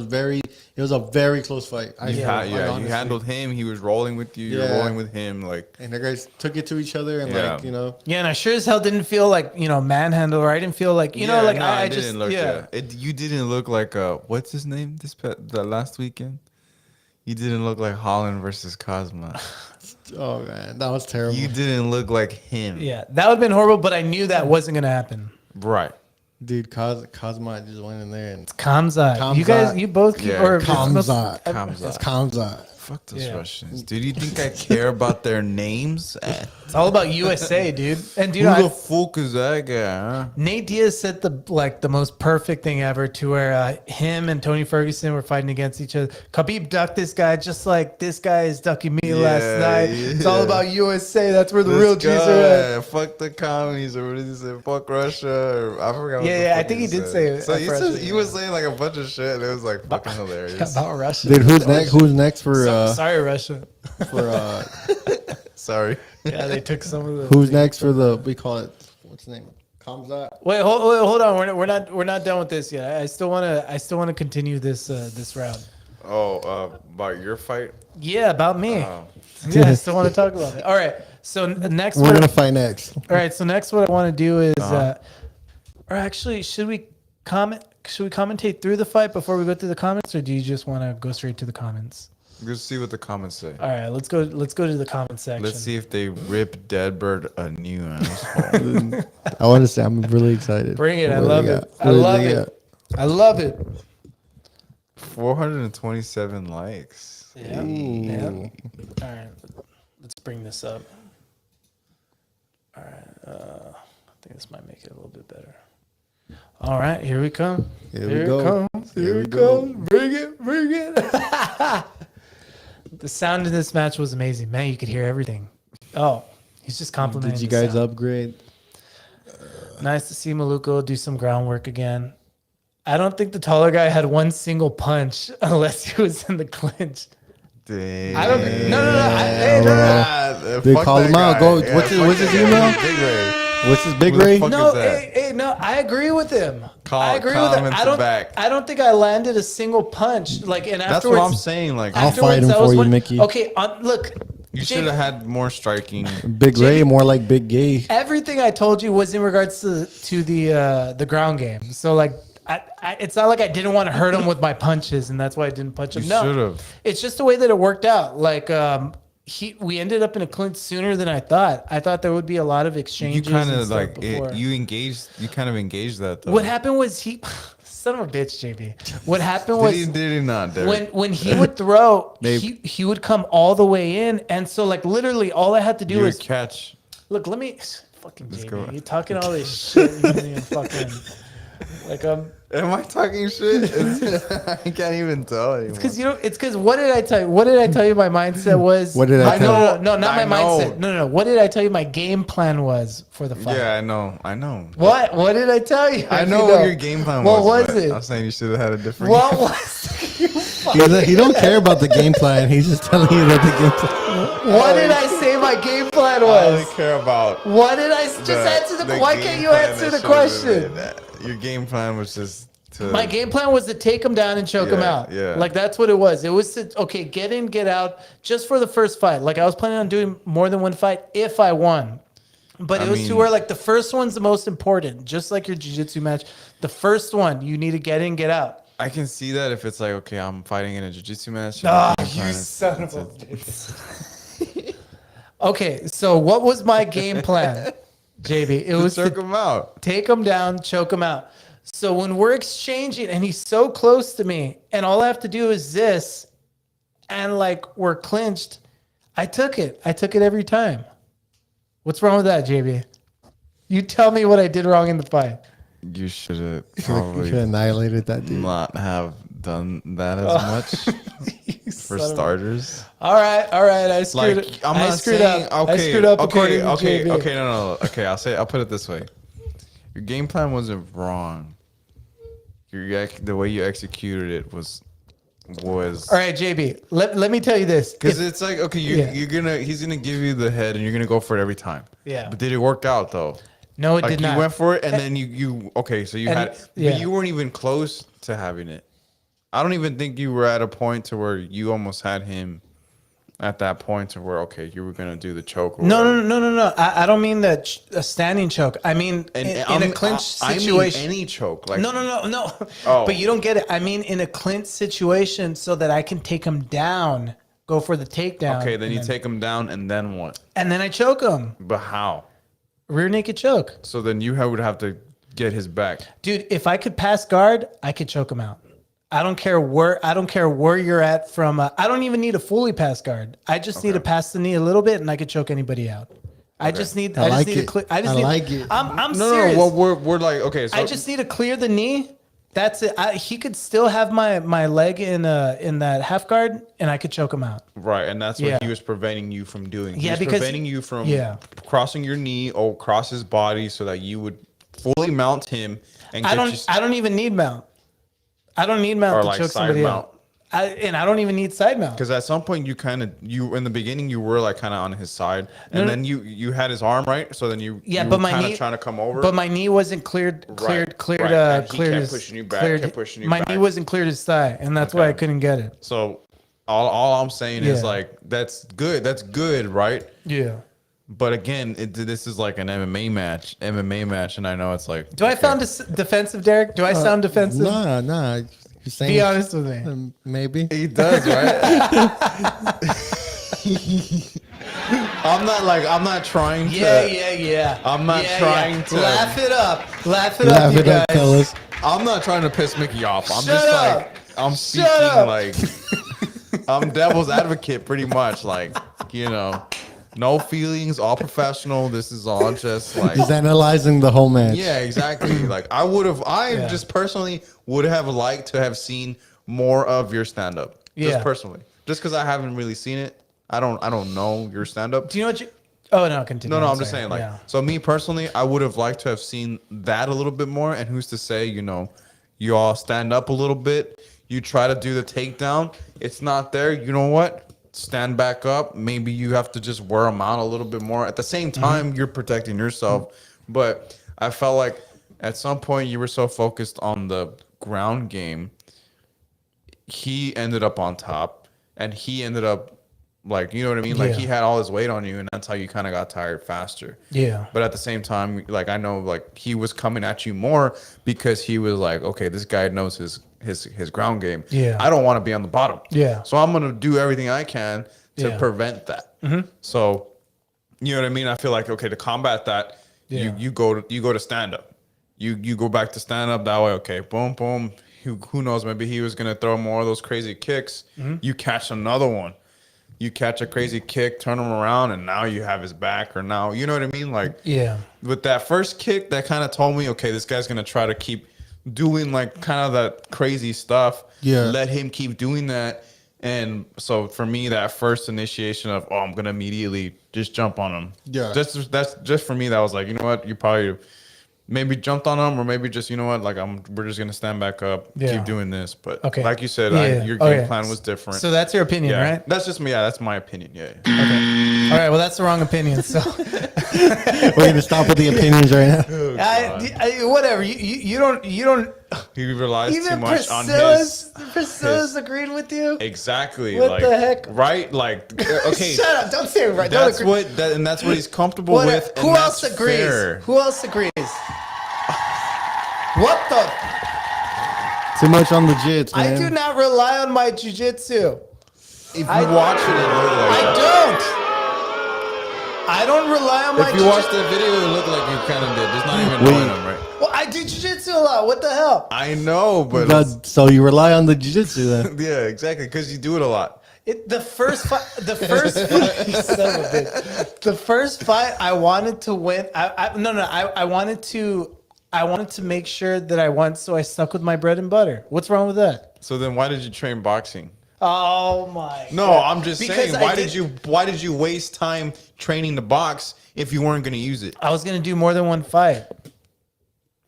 was a very close fight. You handled him. He was rolling with you. You're rolling with him. Like, and the guys took it to each other and Yeah, and I sure as hell didn't feel like manhandle, or I didn't feel like I just didn't look, you didn't look like what's his name the last weekend. You didn't look like Holland versus Cosma. Oh man, that was terrible. You didn't look like him. Yeah, that would have been horrible, but I knew that wasn't gonna happen. Right. Dude, Cosma just went in there and Kamzat. You guys, you both keep or Kamzat. Kamzat. Kamzat. Fuck those Russians. Dude, you think I care about their names? It's all about USA, dude. And dude, who the fuck is that guy? Huh? Nate Diaz said the most perfect thing ever, to where him and Tony Ferguson were fighting against each other. Khabib ducked this guy just like this guy is ducking me last night. It's all about USA. That's where the real G's are at. Fuck the commies, or what did he say? Fuck Russia. Or I forgot. Yeah, I think he did say it. So he was saying like a bunch of shit. And it was like fucking hilarious. About Russia. Dude, who's next? Who's next for? Sorry, Russia. For sorry. Yeah, they took some of the. Who's next for we call it? What's the name? Kamzat. Wait, hold on. We're not done with this yet. I still wanna continue this round. Oh, about your fight? Yeah, about me. Yeah, I still want to talk about it. All right. So next, we're gonna fight next. All right. So next, what I want to do is, or actually, should we commentate through the fight before we go through the comments, or do you just want to go straight to the comments? Let's see what the comments say. All right, let's go to the comment section. Let's see if they rip Deadbird a new asshole. I want to say I'm really excited. Bring it! I love it. I love it. I love it. 427 likes. Yeah. Yeah. All right, let's bring this up. All right, I think this might make it a little bit better. All right, here we come. Here we go. Here we go. Bring it. The sound in this match was amazing. Man, you could hear everything. Oh, he's just complimenting. Did you the guys sound. upgrade? Nice to see Maluko do some groundwork again. I don't think the taller guy had one single punch unless he was in the clinch. Damn. I don't. No. They call him out. Go. What's his email? Big Ray. What's his Big Who the Ray? fuck No, is that? no. I agree with him. I agree with him. comments back. I don't think I landed a single punch. Like, and That's afterwards, what I'm saying. Like, I'll fight him afterwards, I for was you, one- Mickey. Okay, look. you Jake, should have had more striking. Big Ray, more like Big Gay. everything I told you was in regards to the ground game. So like, it's not like I didn't want to hurt him with my punches, and that's why I didn't punch him. You No, should've. it's just the way that it worked out. Like, we ended up in a clinch sooner than I thought. I thought there would be a lot of You exchanges. kind and of stuff like before. you engaged. You kind of engaged that though. What happened was son of a bitch, JB. What happened Did he was not? Derek? when he would throw, Maybe. he would come all the way in, and so like literally all I had to do you was would catch. look. Let me fucking Let's JB. go. You talking all this shit? You don't even fucking like Am I talking shit? I can't even tell anymore. because you know it's because what did I tell you? What did I tell you? My mindset was. What did I tell you? No, not my I know. mindset. No. What did I tell you? My game plan was for the fight. Yeah, I know. What? What did I tell you? I If know you what your game plan What was but it? I'm saying you should have had a different. What was? You fuck- He don't care about the game plan. He's just telling you that the game plan. What did I say? My game plan I was. don't care about. What did I just answer the? Why game can't you plan answer that the should've question? been- Your game plan was just to. My game plan was to take him down and choke him Yeah, out. yeah. Like that's what it was. It was to get in, get out, just for the first fight. Like I was planning on doing more than one fight if I won. But it was to mean- where like the first one's the most important, just like your jiu-jitsu match. The first one, you need to get in, get out. I can see that if it's like, okay, I'm fighting in a jiu-jitsu match. and Ah, my game plan you is- son of a bitch. Okay, so what was my game plan, JB? It was choke to him out. take him down, choke him out. So when we're exchanging and he's so close to me, and all I have to do is this, and like we're clinched, I took it. I took it every time. What's wrong with that, JB? You tell me what I did wrong in the fight. You should have You probably should have annihilated that dude. not have done that as much You for son of a- starters. All right. I screwed Like it. I'm I not screwed saying up. okay. I screwed up okay, according to JB. okay. No. Okay, I'll put it this way. Your game plan wasn't wrong. The way you executed it was. All right, JB. Let me tell you this. Because If- it's like okay, Yeah. he's gonna give you the head and you're gonna go for it every time. Yeah. But did it work out though? no, it Like did you not. went for it and then you okay, so you And- had yeah. but you weren't even close to having it. I don't even think you were at a point to where you almost had him at that point to where okay, you were gonna do the choke. Or whatever. No. I don't mean that a standing choke. I mean And in a clinch I mean situation. any choke. Like No. Oh. But you don't get it. I mean, in a clinch situation, so that I can take him down, go for the takedown. okay, then and you take him down and then what? and then I choke him, But how? rear naked choke, So then you would have to get his back. dude. If I could pass guard, I could choke him out. I don't care where you're at from. I don't even need a fully pass guard. I just need to pass the knee a little bit, and I could choke anybody out. I just need. I like need to it. clear. I like it. I'm No, serious. well we're like okay, so I just need to clear the knee. That's it. He could still have my leg in that half guard, and I could choke him out. right, and that's what Yeah. he was preventing you from doing. He Yeah, was because- preventing you from yeah. crossing your knee or cross his body so that you would fully mount him and I don't even need mount. I don't need mount Or to like choke side somebody mount. out. And I don't even need side mount. because at some point you in the beginning you were like kind of on his side and then you had his arm right, so then you But were my kind knee of trying to come over. But my knee wasn't cleared. right. And he Cleared kept his. pushing you back, cleared- kept pushing you my back. knee wasn't cleared his thigh, and that's why I Okay. couldn't get it. So all I'm saying is Yeah. like that's good, right? Yeah. But again, this is like an MMA match, and I know it's like. Do I okay. sound defensive, Derek? Do I sound defensive? Nah. You're saying Be honest with me. Maybe. He does, right? I'm not trying to. Yeah. I'm not trying to- laugh it up. Laugh it Laugh up, you it up, guys. fellas. I'm not trying to piss Mickey off. I'm Shut just up. like I'm speaking up. like I'm devil's advocate pretty much. Like, no feelings, all professional. This is all just like He's analyzing the whole match. yeah, exactly. Like I just personally would have liked to have seen more of your stand up. Yeah. Just personally. just because I haven't really seen it. I don't know your stand up. Do you know what you? Oh no, continue. No, I'm just saying, like, so me personally, I would have liked to have seen that a little bit more. And who's to say, you all stand up a little bit, you try to do the takedown, it's not there. You know what? Stand back up. Maybe you have to just wear them out a little bit more. At the same time, you're protecting yourself. But I felt like at some point you were so focused on the ground game. He ended up on top, and he ended up. Like, you know what I mean? Like, he had all his weight on you, and that's how you kind of got tired faster. Yeah. But at the same time, like, I know, like, he was coming at you more because he was like, okay, this guy knows his ground game. Yeah. I don't want to be on the bottom. Yeah. So I'm going to do everything I can to prevent that. Mm-hmm. So, you know what I mean? I feel like, okay, to combat that, you go to stand up. You go back to stand up that way. Okay, boom, boom. Who knows? Maybe he was going to throw more of those crazy kicks. Mm-hmm. You catch another one. You catch a crazy kick, turn him around, and now you have his back. Or now, you know what I mean? Like, with that first kick, that kind of told me, okay, this guy's gonna try to keep doing like kind of that crazy stuff. Yeah, let him keep doing that. And so for me, that first initiation of, I'm gonna immediately just jump on him. Yeah, that's just for me. That was like, you know what? You probably maybe jumped on him, or maybe just, you know what, like we're just gonna stand back up, keep doing this. But like you said, your game plan was different. So that's your opinion, right? That's just me. Yeah, that's my opinion. Yeah. Okay. All right. Well, that's the wrong opinion. So we're gonna stop with the opinions right now. Whatever. You don't. He relies too much on his. Priscilla's agreed with you. Exactly. What the heck? Right? Like, okay. Shut up! Don't say it right. That's and that's what he's comfortable with. Who else agrees? Fair. Who else agrees? What the? Too much on the jits, man. I do not rely on my jujitsu. If you watch it, I don't rely on my. If you watch the video, it looked like you kind of did. Just not even knowing them, right? Well, I do jujitsu a lot. What the hell? I know, but so you rely on the jujitsu then? Yeah, exactly, because you do it a lot. The first fight, the first fight, I wanted to win. I wanted to make sure that I won, so I stuck with my bread and butter. What's wrong with that? So then, why did you train boxing? Oh my! No, God. I'm just saying. Why did you waste time training to box if you weren't going to use it? I was going to do more than one fight.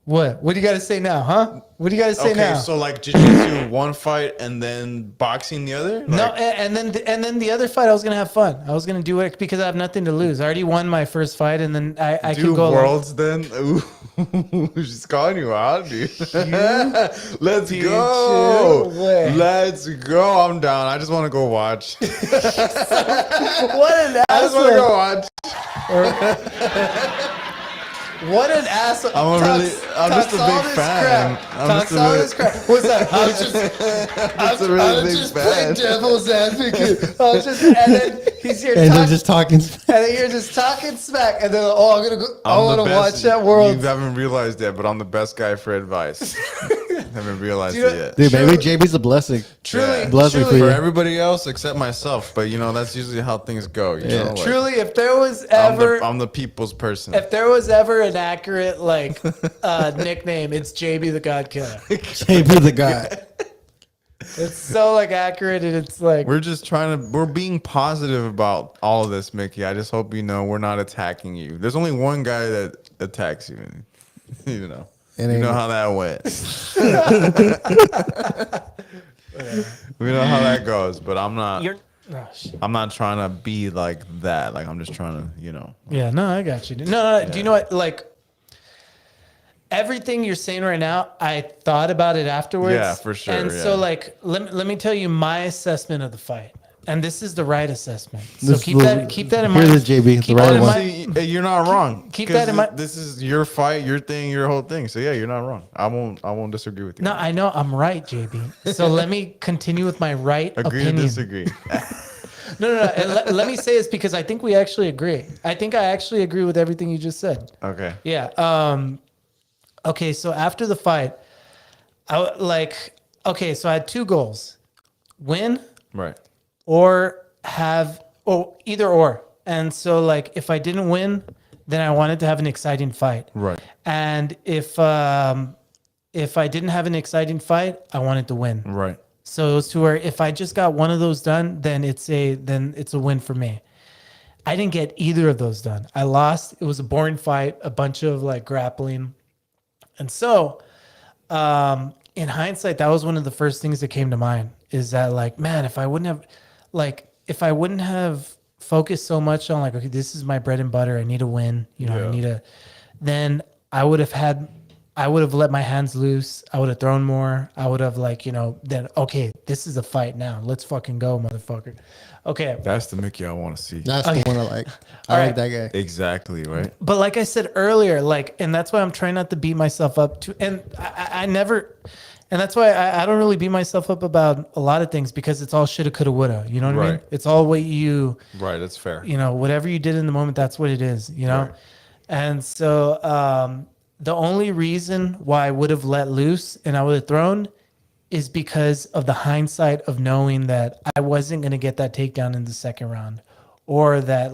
What do you got to say now, huh? What do you got to say now? Okay, so like jiu-jitsu one fight and then boxing the other? Like, no, and then the other fight I was gonna have fun. I was gonna do it because I have nothing to lose. I already won my first fight, and then I can go worlds then. Ooh, she's calling you out, dude. Let's go. Let's go. I'm down. I just want to go watch. What an asshole! I just want to go watch. What an asshole! I'm just a big fan. What's that? I was just playing devil's advocate. And then he's here and just talking smack. And then you're just talking smack. And then, I'm gonna go. I want to watch that world. You haven't realized yet, but I'm the best guy for advice. Haven't realized it yet. Dude, maybe JB's a blessing. Truly, blessing for everybody else except myself. But that's usually how things go. You know, like, truly, if there was ever, I'm the people's person. If there was ever an accurate nickname, it's JB the God Killer. JB the God. It's so accurate, and it's like we're being positive about all of this, Mickey. I just hope you know we're not attacking you. There's only one guy that attacks you. You know. You know how that went. We know how that goes, but I'm not. I'm not trying to be like that. Like I'm just trying to, Yeah, no, I got you. No. Do you know what? Everything you're saying right now, I thought about it afterwards. Yeah, for sure. And so, let me tell you my assessment of the fight. And this is the right assessment. So keep that in mind. Here's the JB, the right one. See, you're not wrong. Keep that in mind. This is your fight, your thing, your whole thing. So yeah, you're not wrong. I won't disagree with you. No, I know I'm right, JB. So let me continue with my right opinion. Agree to disagree. No. And let me say this because I think we actually agree. I think I actually agree with everything you just said. Okay. Yeah. Okay. So after the fight, so I had two goals: win, right, or either or. And so if I didn't win, then I wanted to have an exciting fight. Right. And if I didn't have an exciting fight, I wanted to win. Right. So it was to where if I just got one of those done, then it's a win for me. I didn't get either of those done. I lost. It was a boring fight, a bunch of like grappling. And so, in hindsight, that was one of the first things that came to mind is that like, man, if I wouldn't have focused so much on like, okay, this is my bread and butter. I need to win, then I would have let my hands loose. I would have thrown more. I would have then, okay, this is a fight now. Let's fucking go, motherfucker. Okay. That's the Mickey I want to see. That's the one I like. I like that guy. Exactly, right? But like I said earlier, and that's why I'm trying not to beat myself up and I never, and that's why I don't really beat myself up about a lot of things because it's all shoulda, coulda, woulda. You know what I mean? It's all what you. Right, that's fair. Whatever you did in the moment, that's what it is. Right. And so the only reason why I would have let loose and I would have thrown is because of the hindsight of knowing that I wasn't going to get that takedown in the second round or that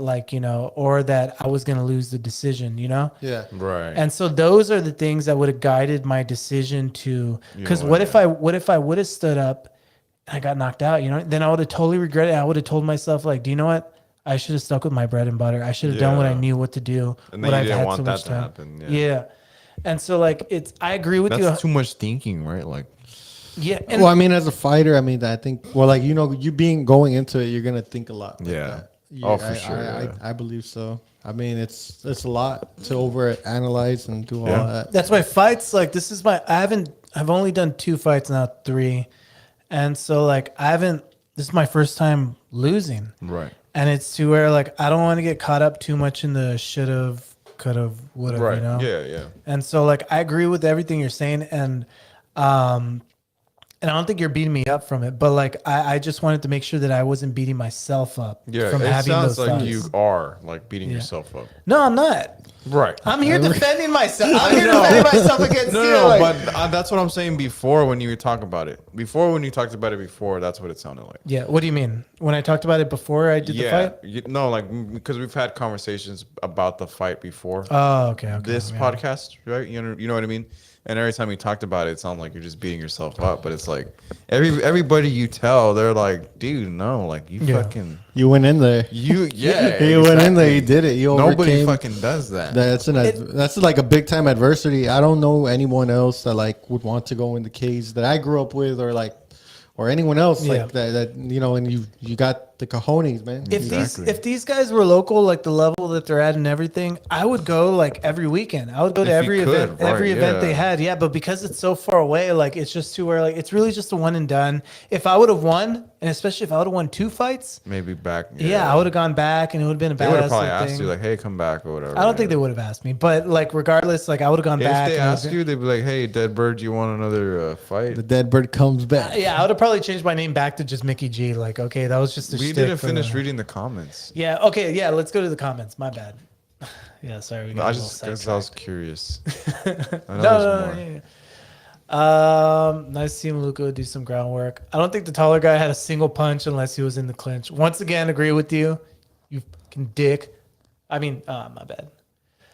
or that I was going to lose the decision, Yeah. Right. And so those are the things that would have guided my decision to, because what if I would have stood up and I got knocked out, then I would have totally regretted it. I would have told myself like, do you know what? I should have stuck with my bread and butter. I should have done what I knew what to do. And then you didn't want that to happen. Yeah. And so I agree with you. That's too much thinking, right? Like, yeah. Well, I mean, as a fighter, I think, you going into it, you're gonna think a lot. Like that. For sure. I believe so. I mean, it's a lot to over analyze and do all that. That's why fights I've only done 2 fights now, 3, and so this is my first time losing. Right. And it's to where I don't want to get caught up too much in the should have, could have, would have. Right. Yeah. And so I agree with everything you're saying, and I don't think you're beating me up from it, but I just wanted to make sure that I wasn't beating myself up. Yeah, from it having sounds those like fights. you are beating yourself up. No, I'm not. Right. I'm here defending myself. I'm here defending myself against you. No, but that's what I'm saying before when you talk about it. When you talked about it before, that's what it sounded like. Yeah. What do you mean? When I talked about it before I did the fight? Because we've had conversations about the fight before. Oh, okay. This podcast, right? You know what I mean? And every time you talked about it, it sounds like you're just beating yourself up. But it's like everybody you tell, they're like, dude, no, you went in there. You went in there. You did it. You Nobody overcame. fucking does that. That's like a big time adversity. I don't know anyone else that would want to go in the cage that I grew up with or anyone else that and you got the cojones, man. If these guys were local, the level that they're at and everything, I would go every weekend. I would go to every event, event they had. Yeah, but because it's so far away, it's just to where it's really just a one and done. If I would have won, and especially if I would have won 2 fights, maybe back. Yeah, I would have gone back, and it would have been a badass. They would have probably thing. asked you hey, come back or whatever. I don't think they would have asked me, but regardless, I would have gone back. If they asked you, they'd be like, "Hey, Dead Bird, you want another fight?" The Dead Bird comes back. Yeah, I would have probably changed my name back to just Micky G. Okay, that was just a We didn't finish reading the comments. Yeah. Okay. Yeah. Let's go to the comments. My bad. Yeah. Sorry. I was curious. No. Nice seeing Luca do some groundwork. I don't think the taller guy had a single punch unless he was in the clinch. Once again, agree with you. You fucking dick. I mean, my bad.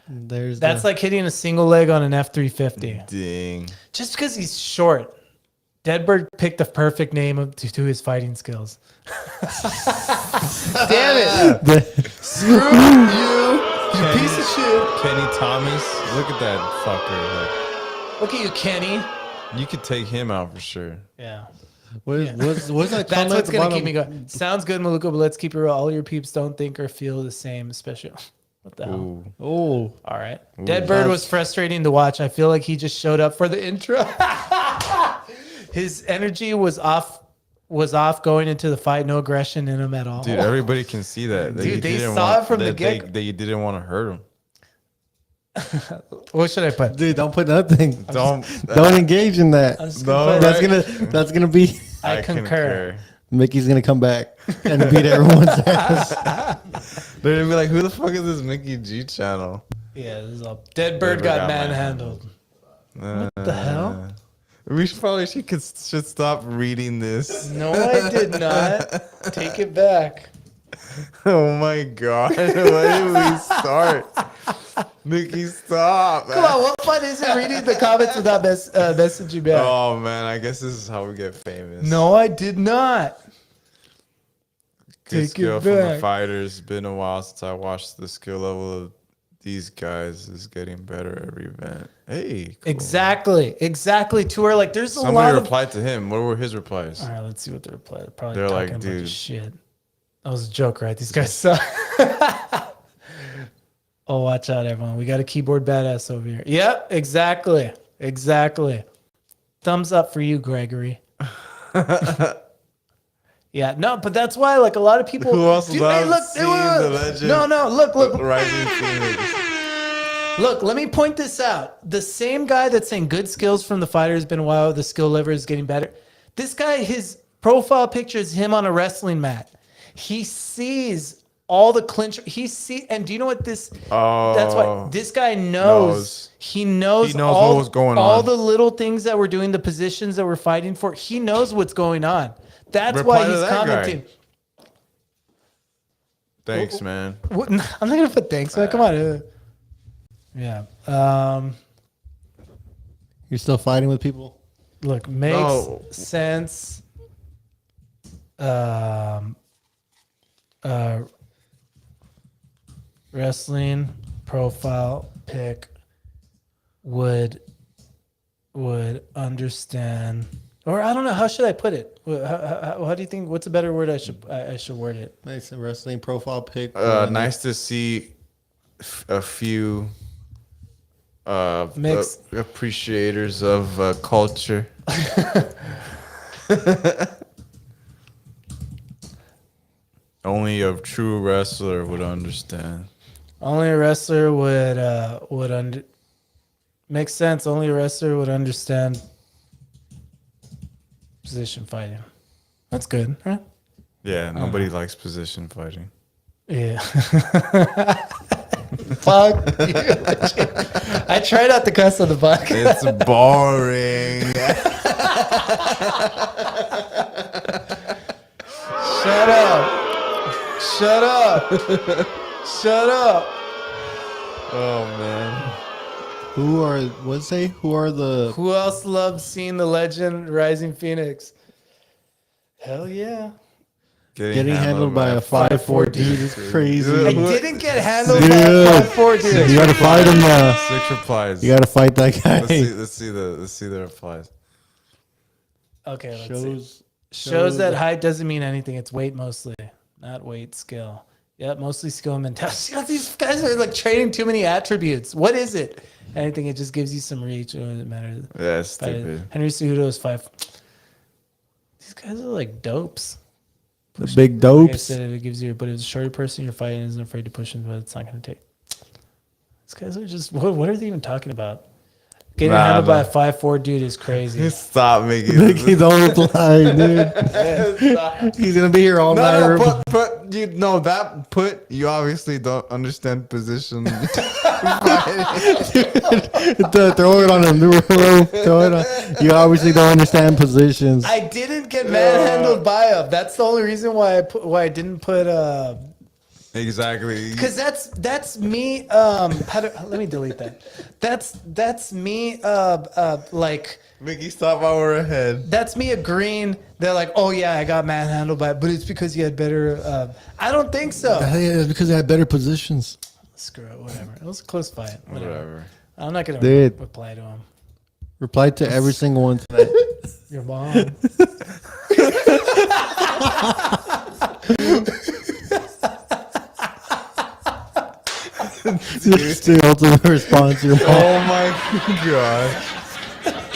That's like hitting a single leg on an F-350. Dang. Just because he's short. Deadbird picked the perfect name to his fighting skills. Damn it. Screw you piece of shit. Kenny Thomas. Look at that fucker. Look at you, Kenny. You could take him out for sure. Yeah. What's that? That's what's going to keep me going. Sounds good, Maluka, but let's keep it real. All your peeps don't think or feel the same, especially. What the hell? Oh. All right. Deadbird was frustrating to watch. I feel like he just showed up for the intro. His energy was off going into the fight. No aggression in him at all. Dude, everybody can see that. Dude, they saw it from the get. That you didn't want to hurt him. What should I put? Dude, don't put nothing. Don't engage in that. That's gonna be. I concur. Mickey's gonna come back and beat everyone's ass. They're gonna be like, "Who the fuck is this Micky G channel?" Yeah, this is all. Deadbird got manhandled. What the hell? We should stop reading this. No, I did not. Take it back. Oh my god! Why did we start? Mickey, stop. Come on, what fun is it reading the comments without messaging back? Oh man, I guess this is how we get famous. No, I did not. Good Take skill it from the back. fighters. Been a while since I watched the skill level of these guys is getting better every event. Hey, cool. Exactly. To her, like, there's a Somebody lot of. replied to him. What were his replies? All right, let's see what they replied. Probably They're talking like, a bunch of dude. shit. That was a joke, right? These guys suck. Oh, watch out, everyone. We got a keyboard badass over here. Yep, exactly. Thumbs up for you, Gregory. Yeah, no, but that's why, like, a lot of people. Who else Dude, loves look, seeing the legend? No, look. Rising Phoenix. Look, let me point this out. The same guy that's saying good skills from the fighter has been a while. The skill level is getting better. This guy, his profile picture is him on a wrestling mat. He sees all the clinch. And do you know what this? That's why this guy knows. He knows all, what was going all on. the little things that we're doing, the positions that we're fighting for. He knows what's going on. That's Reply why to he's that guy. commenting. Thanks, man. I'm not gonna put thanks, man. Come on. Yeah. You're still fighting with people? Look, makes sense. Wrestling profile pic would understand, or I don't know, how should I put it? How do you think? What's a better word I should word it? Nice wrestling profile pic. Nice to see a few appreciators of culture. Only a true wrestler would understand. Only a wrestler would makes sense. Only a wrestler would understand position fighting. That's good, right? Yeah, nobody likes position fighting. Yeah. Fuck you. I tried not to cuss on the podcast. It's boring. Shut up. Oh man. Who else loves seeing the legend Rising Phoenix? Hell yeah. Getting handled by a 5'4" dude is crazy. I didn't get handled by a 5'4" dude. You gotta fight him. 6 replies. You gotta fight that guy. Let's see the replies. Okay, let's see. Shows that height doesn't mean anything. It's weight mostly, not weight, skill. Yeah, mostly skill and mentality. These guys are like trading too many attributes. What is it? Anything? It just gives you some reach. Or does it matter? Yeah, it's stupid. Henry Cejudo is 5. These guys are like dopes. The big Like I dopes. said, it gives you, but it's a shorter person you're fighting isn't afraid to push him, but it's not going to take. These guys are just, what are they even talking about? Getting handled by a 5'4" dude is crazy. Stop making Mickey, don't reply, dude. He's gonna be here all night. No, but you know that you obviously don't understand position. Throw it on him. Throw it on. You obviously don't understand positions. I didn't get manhandled by him. That's the only reason why I didn't put Exactly. because that's me. Let me delete that. That's me. Like Mickey, stop while we're ahead. that's me agreeing. They're like, oh yeah, I got manhandled by it, but it's because you had better. I don't think so. Yeah, it's because they had better positions. Screw it. Whatever. It was a close fight. Whatever. I'm not gonna Dude. reply to him. Reply to every single one tonight. Your mom. It's the ultimate response. Your mom. Oh my god.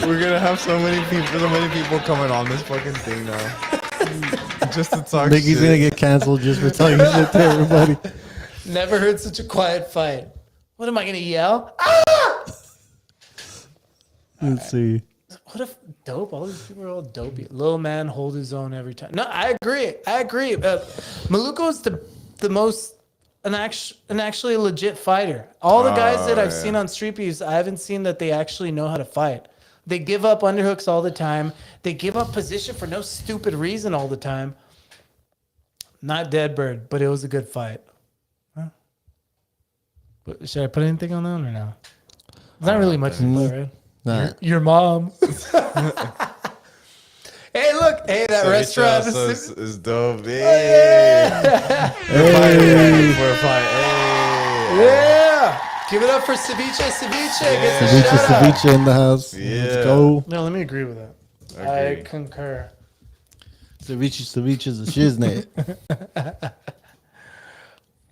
We're gonna have so many people coming on this fucking thing now. Just to talk Mickey's shit. gonna get canceled just for telling shit to everybody. Never heard such a quiet fight. What am I gonna yell? Ah! Let's see. What if dope? All these people are all dopey. Little man hold his own every time. No, I agree. Maluko is the most an actually legit fighter. All the guys that I've seen on Street Beefs, I haven't seen that they actually know how to fight. They give up underhooks all the time. They give up position for no stupid reason all the time. Not Deadbird, but it was a good fight. Huh? But should I put anything on that one or no? It's not really much to put, right? Nah. Your mom. Hey, look. Hey, that restaurant is dope. Yeah. We're fine. Hey. Yeah. Give it up for Ceviche. Ceviche. Get the Ceviche, shout out. ceviche in the house. Yeah. Let's go. No, let me agree with that. Agree. I concur. Ceviche is a shiznit.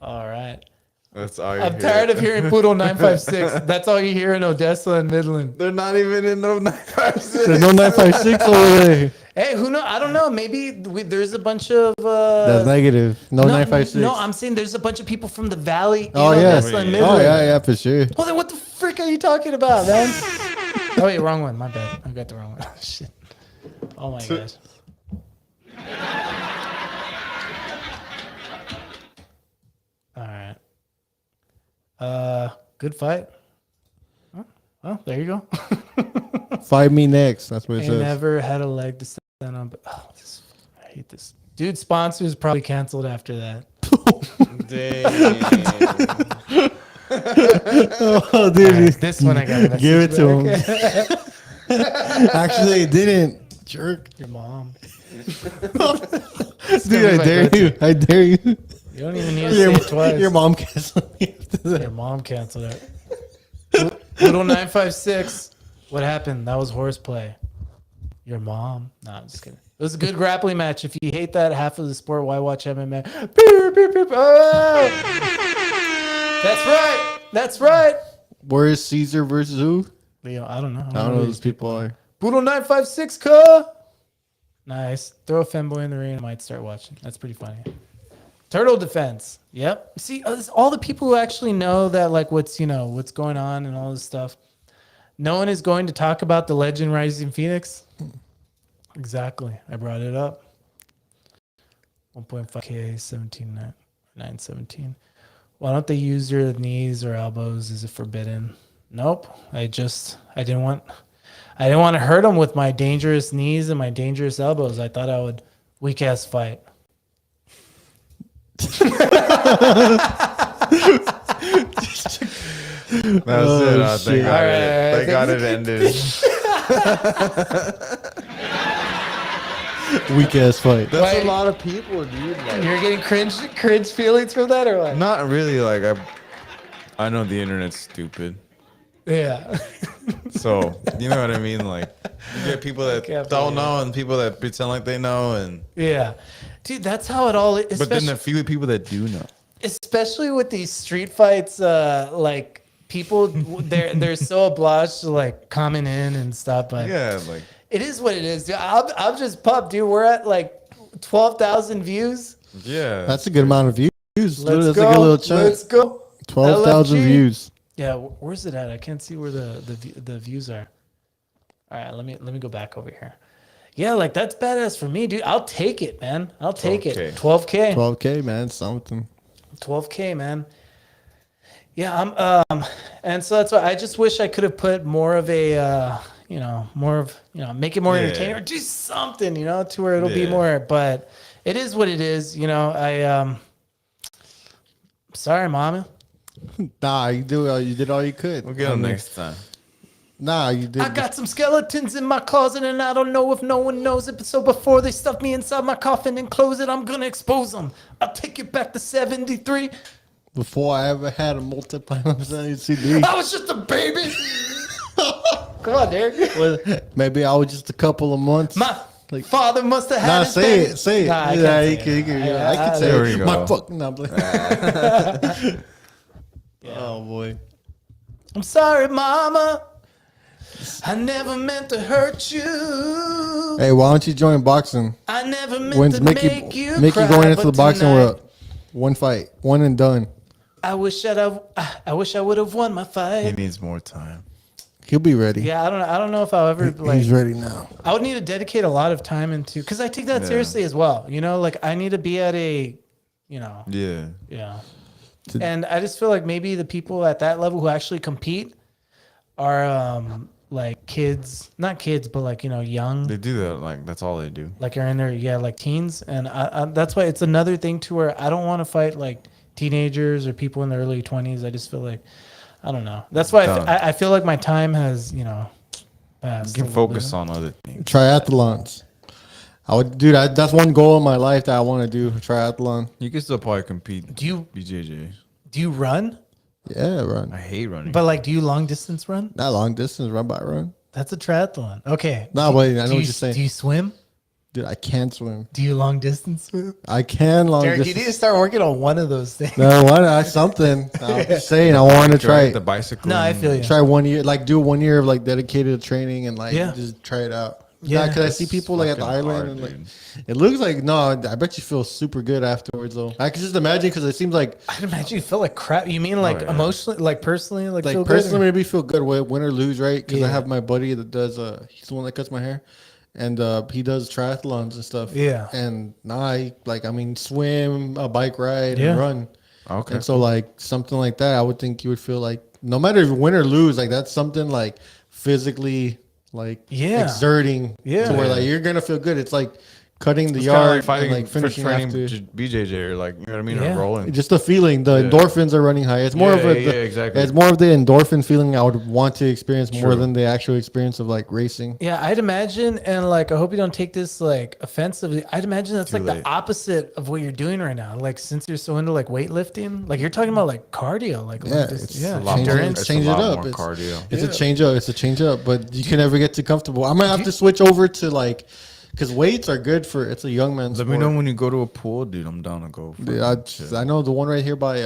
All right. That's all you I'm hear. tired of hearing Poodle 956. That's all you hear in Odessa and Midland. They're not even in no 956. There's no 956 over there. Hey, who know? I don't know. Maybe there's a bunch of. That's negative. No 956. No, I'm saying there's a bunch of people from the valley in Oh, yeah. Odessa and Midland. Oh, yeah, for sure. Well, then what the frick are you talking about, man? Oh, wait, wrong one. My bad. I got the wrong one. Shit. Oh, my gosh. All right. Good fight. Oh, well, there you go. Fight me next. That's what it I says. never had a leg to stand on, but I hate this. Dude, sponsors probably canceled after that. Damn. Oh, dude. All right, this one I got. Give it to him. Actually, it didn't. Jerk. Your mom. Dude, I dare you. I dare you. You don't even need to say it twice. Your mom canceled me after that. Your mom canceled it. Little 956. What happened? That was horseplay. Your mom. Nah, I'm just kidding. It was a good grappling match. If you hate that half of the sport, why watch MMA? Beep, beep, beep. Oh! That's right. That's right. Where is Caesar versus who? Leo, I don't know. I don't know who those people are. Poodle 956, cuh. Nice. Throw a femboy in the ring. I might start watching. That's pretty funny. Turtle defense. Yep. See, all the people who actually know that, like, what's going on and all this stuff. No one is going to talk about the legend Rising Phoenix. Exactly. I brought it up. 1.5K, 17,917. Why don't they use your knees or elbows? Is it forbidden? Nope. I didn't want to hurt them with my dangerous knees and my dangerous elbows. I thought I would weak ass fight. That's it. They shit. got All it. right. They got it ended. Weak ass fight. That's Wait. a lot of people, dude. Like, You're getting cringe feelings from that, or what? not really. Like I know the internet's stupid. Yeah. So you know what I mean. Like you get people that Can't don't believe know and people that pretend like they know, and Yeah. Dude, that's how it all is. but then the few people that do know. Especially with these street fights, like people, they're so obliged to like comment in and stuff. But Yeah, like it is what it is, dude. I'm just pumped, dude. We're at like 12,000 views. yeah. That's a good amount of views. Let's That's go. like a little chunk. Let's go. 12,000 LFG. views. Yeah, where's it at? I can't see where the views are. All right, let me go back over here. Yeah, like that's badass for me, dude. I'll take it, man. I'll take it. 12K. 12K, man. Something. 12K, man. Yeah, and so that's why I just wish I could have put more of a, make it more Yeah. entertaining or do something, to where it'll be Yeah. more. But it is what it is, sorry, mama. Nah, you did all you could. We'll get them next time. Nah, you did. I got some skeletons in my closet, and I don't know if no one knows it. But so before they stuff me inside my coffin and close it, I'm gonna expose them. I'll take you back to '73. Before I ever had a multi-platinum CD. I was just a baby. Come on, Derek. Well, maybe I was just a couple of months. My Like- father must have had Nah, his say baby. it. Say it. Nah, I Yeah, can't you say can- it. you can- I can say There it. we My go. fucking number. Oh boy. I'm sorry, mama. I never meant to hurt you. Hey, why don't you join boxing? I never meant When's to Mickey? make you Mickey cry, going into but the boxing tonight, world. One fight, one and done. I wish I would have won my He fight. needs more time. He'll be ready. Yeah, I don't know if I'll ever He's ready now. I would need to dedicate a lot of time into because I take that Yeah. seriously as well. Like I need to be at a, Yeah. yeah. And I just feel like maybe the people at that level who actually compete are like kids, not kids, but like young, They do that. Like that's all they do. like are in their like teens, and I that's why it's another thing to where I don't want to fight like teenagers or people in their early 20s. I just feel like, I don't know. That's why Done. I feel like my time has, passed. You a can little focus bit. on other things. Triathlons. I would, dude. That's one goal in my life that I want to do. Triathlon. You can still probably compete. Do you BJJ? do you run? Yeah, run. I hate running. But like, do you long distance run? Not long distance, run by run. That's a triathlon. Okay. No, but I know do what you, you're saying. Do you swim? Dude, I can't swim. Do you long distance swim? I can long Derek, you need to distance. start working on one of those things. No, why not? Something. I'm just saying, I want to try the bicycle. No, I feel you. try 1 year, like do 1 year of like dedicated training and like Yeah. just try it out. Yeah. Yeah, because I see people like at the fucking island hard, and like dude. it looks like no. I bet you feel super good afterwards though. I can just imagine because it seems like I'd imagine you feel like crap. You mean like yeah. emotionally, like personally, like feel personally good? maybe feel good win or lose, right? Because I Yeah. have my buddy that does he's the one that cuts my hair. And he does triathlons and stuff. Yeah. And I swim, a bike ride, Yeah. and run. Okay. And so like something like that, I would think you would feel like no matter if you win or lose, like that's something like physically like Yeah. exerting. Yeah. To where like you're gonna feel good. It's like cutting the It's kinda yard like fighting and like for finishing training after. BJJ or like you know what I mean, Yeah. or rolling. Just the feeling, the Yeah. endorphins are running high. It's more of a exactly. it's more of the endorphin feeling I would want to experience more True. than the actual experience of like racing. Yeah, I'd imagine, and like I hope you don't take this like offensively. I'd imagine that's Too like late. the opposite of what you're doing right now. Like since you're so into like weightlifting, like you're talking about like cardio, like Yeah, just- it's yeah, a lot more, endurance. it's change a it lot up. more It's- cardio. It's a change up. It's a change up, but you can never get too comfortable. I might have to switch over to like, because weights are good for. It's a young man's Let sport. me know when you go to a pool, dude. I'm down to go. For Dude, I know the one right here by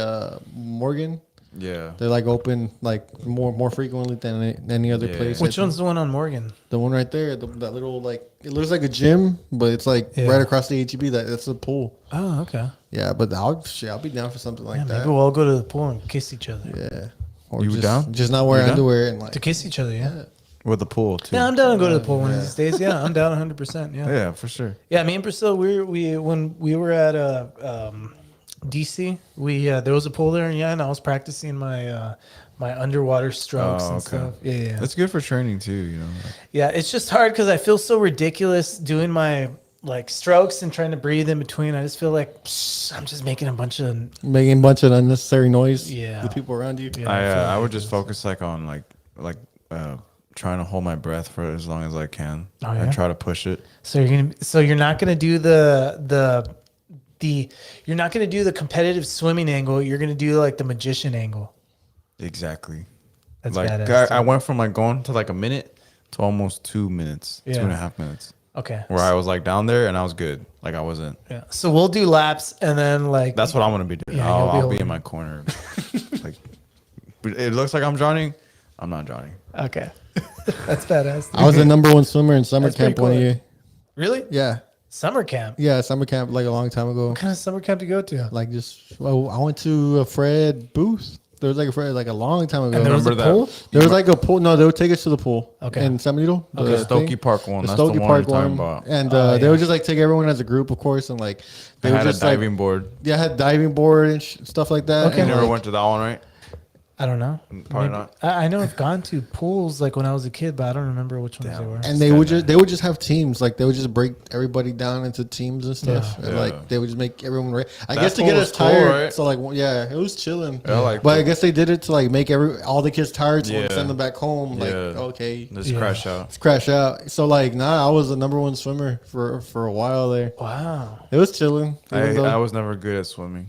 Morgan. yeah. They're like open like more frequently than any other Yeah. place. Which I think. one's the one on Morgan? The one right there? That little like it looks like a gym, but it's like Yeah. right across the HEB. That's a pool. Oh, okay. Yeah, but I'll be down for something like Yeah, that. maybe we'll all go to the pool and kiss each other. Yeah. Or You just, down? Just not wear You down? underwear and like. To kiss each other, yeah. With the pool too. Yeah, I'm down to go to the pool one of these days. Yeah, I'm down 100%. Yeah. Yeah, for sure. Yeah, me and Priscilla, we when we were at DC, there was a pool there, and I was practicing my my underwater strokes Oh, and okay. stuff. Yeah. That's good for training too. You know. Yeah, it's just hard because I feel so ridiculous doing my like strokes and trying to breathe in between. I just feel like I'm just making a bunch of Making a bunch of unnecessary noise. Yeah. The people around you. Yeah, I would just focus like on like trying to hold my breath for as long as I can Oh, yeah? and try to push it. So you're not gonna do you're not gonna do the competitive swimming angle. You're gonna do like the magician angle. Exactly. That's Like badass. I went from like going to like a minute to almost 2 minutes, Yeah. 2.5 minutes, Okay. where I was like down there and I was good. Like I wasn't. Yeah. So we'll do laps and then like That's what I'm gonna be doing. Yeah, you'll be I'll be holding- in my corner. Like it looks like I'm drowning. I'm not drowning. okay. That's badass. I was the number one swimmer in summer That's pretty camp one cool. year. Really? Yeah. Summer camp. Yeah, summer camp like a long time ago. What kind of summer camp to go to? Like just well, I went to a Fred booth. There was like a Fred like a long time ago. And there was a Remember that? pool? There was like a pool. No, they would take us to the pool. Okay. In San Benito. The the Stokey thing. Park one. The That's Stokey the one Park you're talking one. about. And Oh, they yeah. would just like take everyone as a group, of course, and like They would had a just, like, diving board. Yeah, had diving board and stuff like that. Okay. You And, never like, went to that one, right? I don't know. Probably Maybe- not. I know I've gone to pools like when I was a kid, but I don't remember which ones they were. and they would just have teams. Like they would just break everybody down into teams and stuff. Yeah. And Yeah. like they would just make everyone ready. I That guess to pool get was us cool, tired. right? So like yeah, it was chilling. Yeah, I like but I that. guess they did it to like make all the kids tired, so Yeah. send them back home. Like Yeah. okay, Just Yeah. crash out. let's crash out. So like I was the number one swimmer for a while there. Wow. It was chilling. Even though- I was never good at swimming.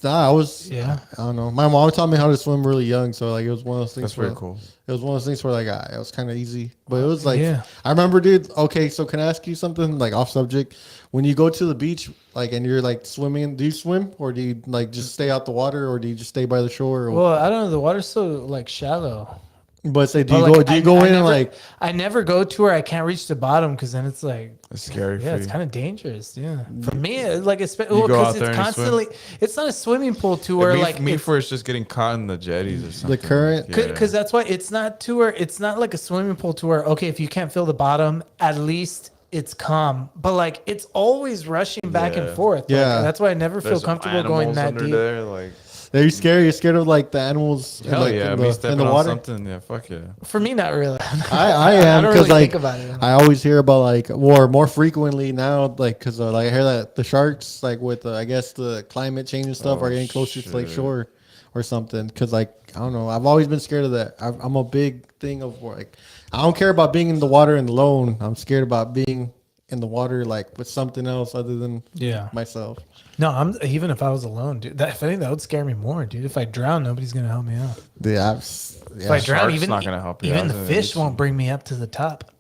I was. Yeah. I don't know. My mom taught me how to swim really young, so like it was one of those things. That's very cool. It was one of those things where like it was kind of easy, but it was like Yeah. I remember, dude. Okay, so can I ask you something like off subject? When you go to the beach, like and you're like swimming, do you swim or do you like just stay out the water or do you just stay by the shore? Or, Well, I don't know. The water's so like shallow. but say, do But, you like, go? Do you go in and like? I never go to where I can't reach the bottom because then it's like It's scary yeah, for it's you. kind of dangerous. Yeah, for me, like it's go because out there it's and you swim? constantly. It's not a swimming pool to where me, like me it's, for it's just getting caught in the jetties or something. current? because that's why it's not to where it's not like a swimming pool to where okay, if you can't feel the bottom, at least it's calm. But like it's always rushing back and Yeah. forth. Like, Yeah. that's why I never feel There's comfortable going animals that under deep. there, like Are you scared? You're scared of like the animals Hell like yeah, in me the, stepping in the on water? something. Yeah, fuck yeah. For me, not really. I am don't because really like think about it. I always hear about like or more frequently now like because like I hear that the sharks like with I guess the climate change and stuff Oh, are getting closer to like shit. shore or something because like I don't know I've always been scared of that. I'm a big thing of like I don't care about being in the water and alone. I'm scared about being in the water like with something else other than Yeah. myself. No, I'm even if I was alone, dude. If anything, that would scare me more, dude. If I drown, nobody's gonna help me out. Yeah, If I drown, Shark's even not gonna help you even out, the they're fish gonna eat won't bring me up to the top.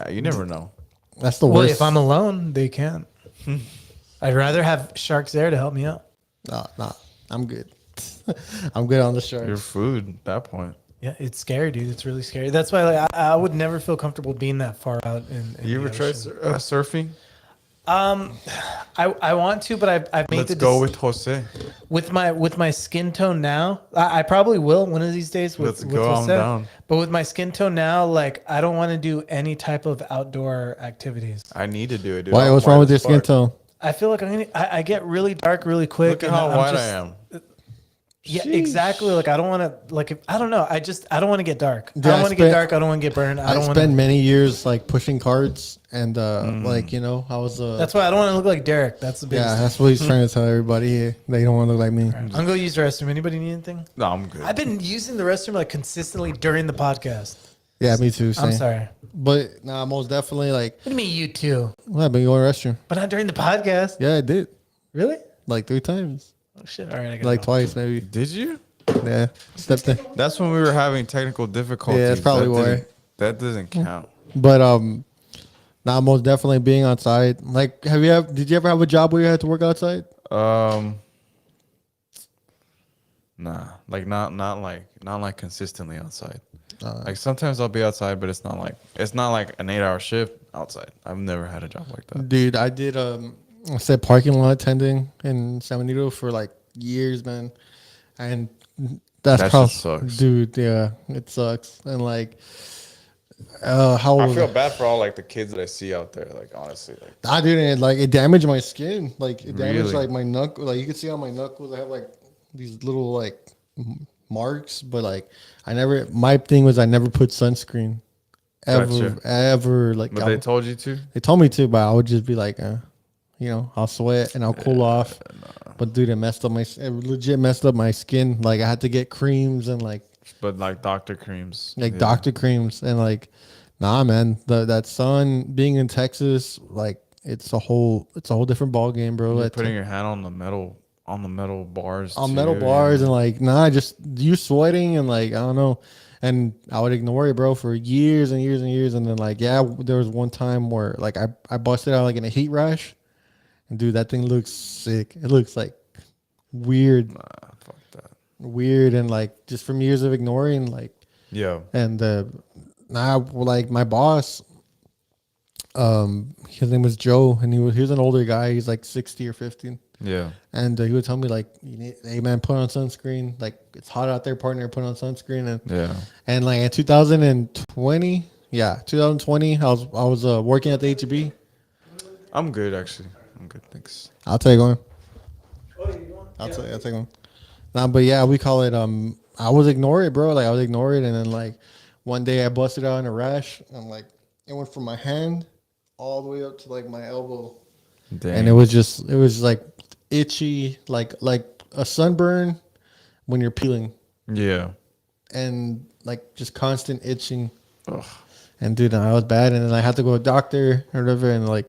You never know. that's the Well, worst. if I'm alone, they can't. I'd rather have sharks there to help me out. Nah, I'm good. I'm good on the sharks. Your food at that point. Yeah, it's scary, dude. It's really scary. That's why like, I would never feel comfortable being that far out in You the ever tried ocean. surfing? I want to, but I've made Let's the go with Jose. with my skin tone now. I probably will one of these days. Let's With go. I'm Jose. down. But with my skin tone now, like I don't want to do any type of outdoor activities. I need to do it, dude. Why? I'm What's white wrong with as your skin fuck. tone? I feel like I get really dark really quick. Look at and how I'm white just- I am. Yeah, exactly. Like I don't want to. Like if, I don't know. I don't want to get dark. I Yeah, don't want to get dark. I don't want to get burned. I I don't want spent to. many years like pushing cards and like you know I was That's why I don't want to look like Derek. That's the biggest. yeah that's what he's trying to tell everybody. They don't want to look like me. I'm gonna go use the restroom. Anybody need anything? No, I'm good. I've been using the restroom like consistently during the podcast. Yeah, me too. I'm same. sorry. But nah, most definitely like What do you mean you too? well, I've been going to the restroom. But not during the podcast. Yeah, I did Really? like 3 times, Oh shit! All right, I got like twice maybe. Did you? Yeah, stepped in. That's when we were having technical difficulties. Yeah, that's probably that why. That doesn't count. But nah, most definitely being outside. Like, did you ever have a job where you had to work outside? Nah, like not like consistently outside. Like sometimes I'll be outside, but it's not like an 8-hour shift outside. I've never had a job like that. Dude, I did I said parking lot attending in San Benito for like years, man. And that's That how shit sucks. dude, yeah, it sucks. And like how I old feel bad for all like the kids that I see out there. Like honestly, like I didn't like it damaged my skin. Like it damaged Really? like my knuckle. Like you can see on my knuckles I have like these little like marks, but like my thing was I never put sunscreen. Gotcha. Ever like but they told you to. they told me to, but I would just be like, you know, I'll sweat and I'll cool off. But dude, it legit messed up my skin. Like I had to get creams and like But Dr. Creams. Dr. Creams and like, nah, man, that sun being in Texas, like it's a whole different ball game, bro. You're Like, putting your hand on the metal bars. on too, metal bars and like, nah, just you sweating and like I don't know. And I would ignore it, bro, for years and years and years. And then like, yeah, there was one time where like I busted out like in a heat rash. And dude, that thing looks sick. It looks like weird. Nah, fuck that. Weird and like just from years of ignoring like Yeah. and now like my boss his name was Joe and he was an older guy. He's like 60 or 50. Yeah. And he would tell me like, hey man, put on sunscreen. Like it's hot out there, partner. Put on sunscreen. And Yeah. and like in 2020, 2020, I was working at the HEB. I'm good actually. I'm good, thanks. I'll take one. I'll take one. Nah, but yeah, we call it. I was ignored, bro. Like I was ignored, and then like one day I busted out in a rash, and like it went from my hand all the way up to like my elbow, Dang. and it was like itchy, like a sunburn when you're peeling, Yeah. and like just constant itching. Ugh. And dude, I was bad, and then I had to go to a doctor or whatever, and like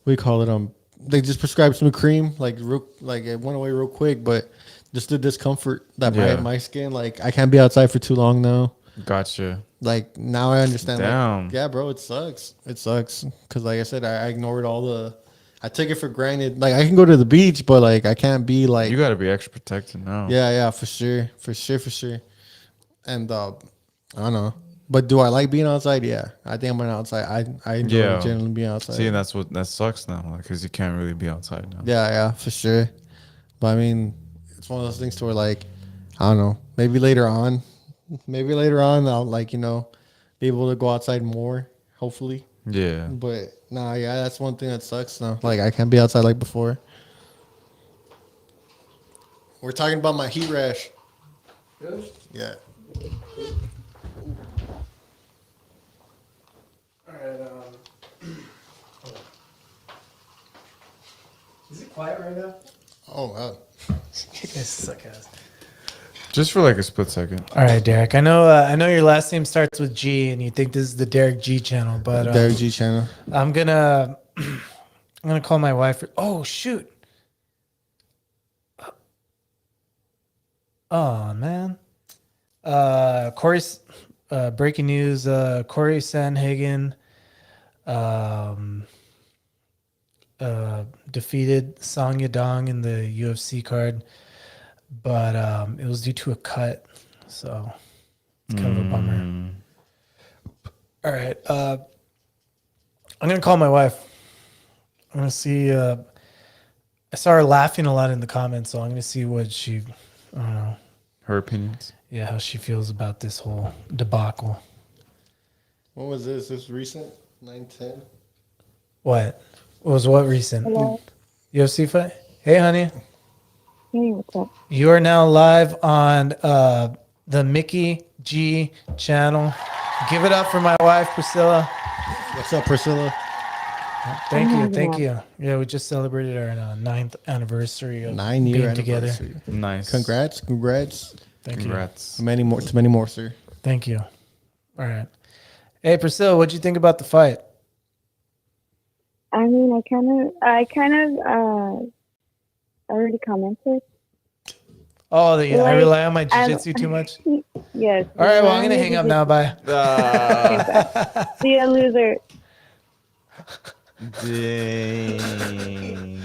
we call it they just prescribed some cream, like it went away real quick, but just the discomfort that my skin, like I can't be outside for too long now. Gotcha. Like now I understand. Damn. Like, yeah, bro, it sucks. It sucks because, like I said, I ignored I took it for granted. Like I can go to the beach, but like I can't be like. You got to be extra protected now. Yeah, for sure. And I don't know. But do I like being outside? Yeah, I think I'm an outside. I enjoy generally being outside. See, and that sucks now because you can't really be outside now. Yeah, for sure. But I mean, it's one of those things to where like, I don't know. Maybe later on, I'll like be able to go outside more. Hopefully. Yeah. But nah, yeah, that's one thing that sucks now. Like I can't be outside like before. We're talking about my heat rash. Really? Yeah. All right. Is it quiet right now? Oh wow. You guys suck ass. Just for like a split second. All right, Derek. I know your last name starts with G, and you think this is the Derek G channel, but Derek G channel. I'm gonna call my wife. Oh shoot. Oh man. Corey's breaking news. Corey Sanhagen defeated Song Yadong in the UFC card, but it was due to a cut, so it's kind of a bummer. All right, I'm gonna call my wife. I'm gonna see. I saw her laughing a lot in the comments, so I'm gonna see what she. I don't know. Her opinions. Yeah, how she feels about this whole debacle. When was this? This recent? 9/10. What was what recent? Hello. UFC fight? Hey, honey. Hey, what's up? You are now live on the Micky G channel. Give it up for my wife, Priscilla. What's up, Priscilla? Thank you. Thank you. Yeah, we just celebrated our 9th anniversary of 9-year being together. anniversary. Nice. Congrats. Thank Congrats. Many more, sir. you. Thank you. All right. Hey, Priscilla, what'd you think about the fight? I mean, I kind of already commented. Oh, I Like, rely on my jiu-jitsu too much? Yes. All right, well, I'm going to hang up now. Bye. See ya, loser. Dang.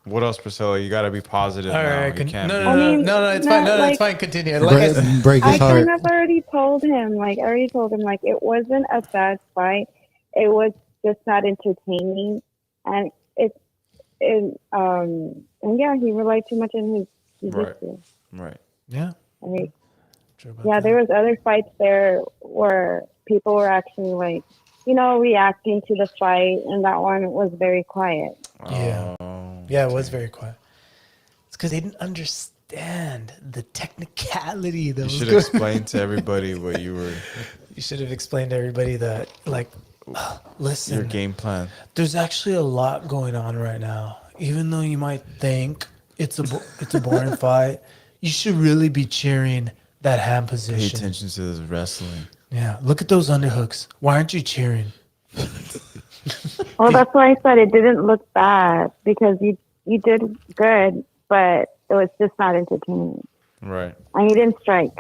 What else, Priscilla? You got to be positive All now. right. You can't No, be- no, I no, mean, no, it's not fine. No, it's like- fine. Continue. Like Break I his heart. kind of already told him, like it wasn't a bad fight. It was just not entertaining, and and yeah, he relied too much on his jiu-jitsu. Right. yeah. I mean, True about yeah, that. there was other fights there where people were actually like, reacting to the fight, and that one was very quiet. Yeah. Oh, Yeah, it was very quiet. It's because they didn't understand the technicality that You was should going. explain to everybody what you were, You should have explained to everybody that, like, listen, your game plan. there's actually a lot going on right now. Even though you might think it's a boring fight, you should really be cheering that hand Pay position. attention to this wrestling. Yeah, look at those underhooks. Why aren't you cheering? Well, that's why I said it didn't look bad, because you did good, but it was just not entertaining, Right. and you didn't strike.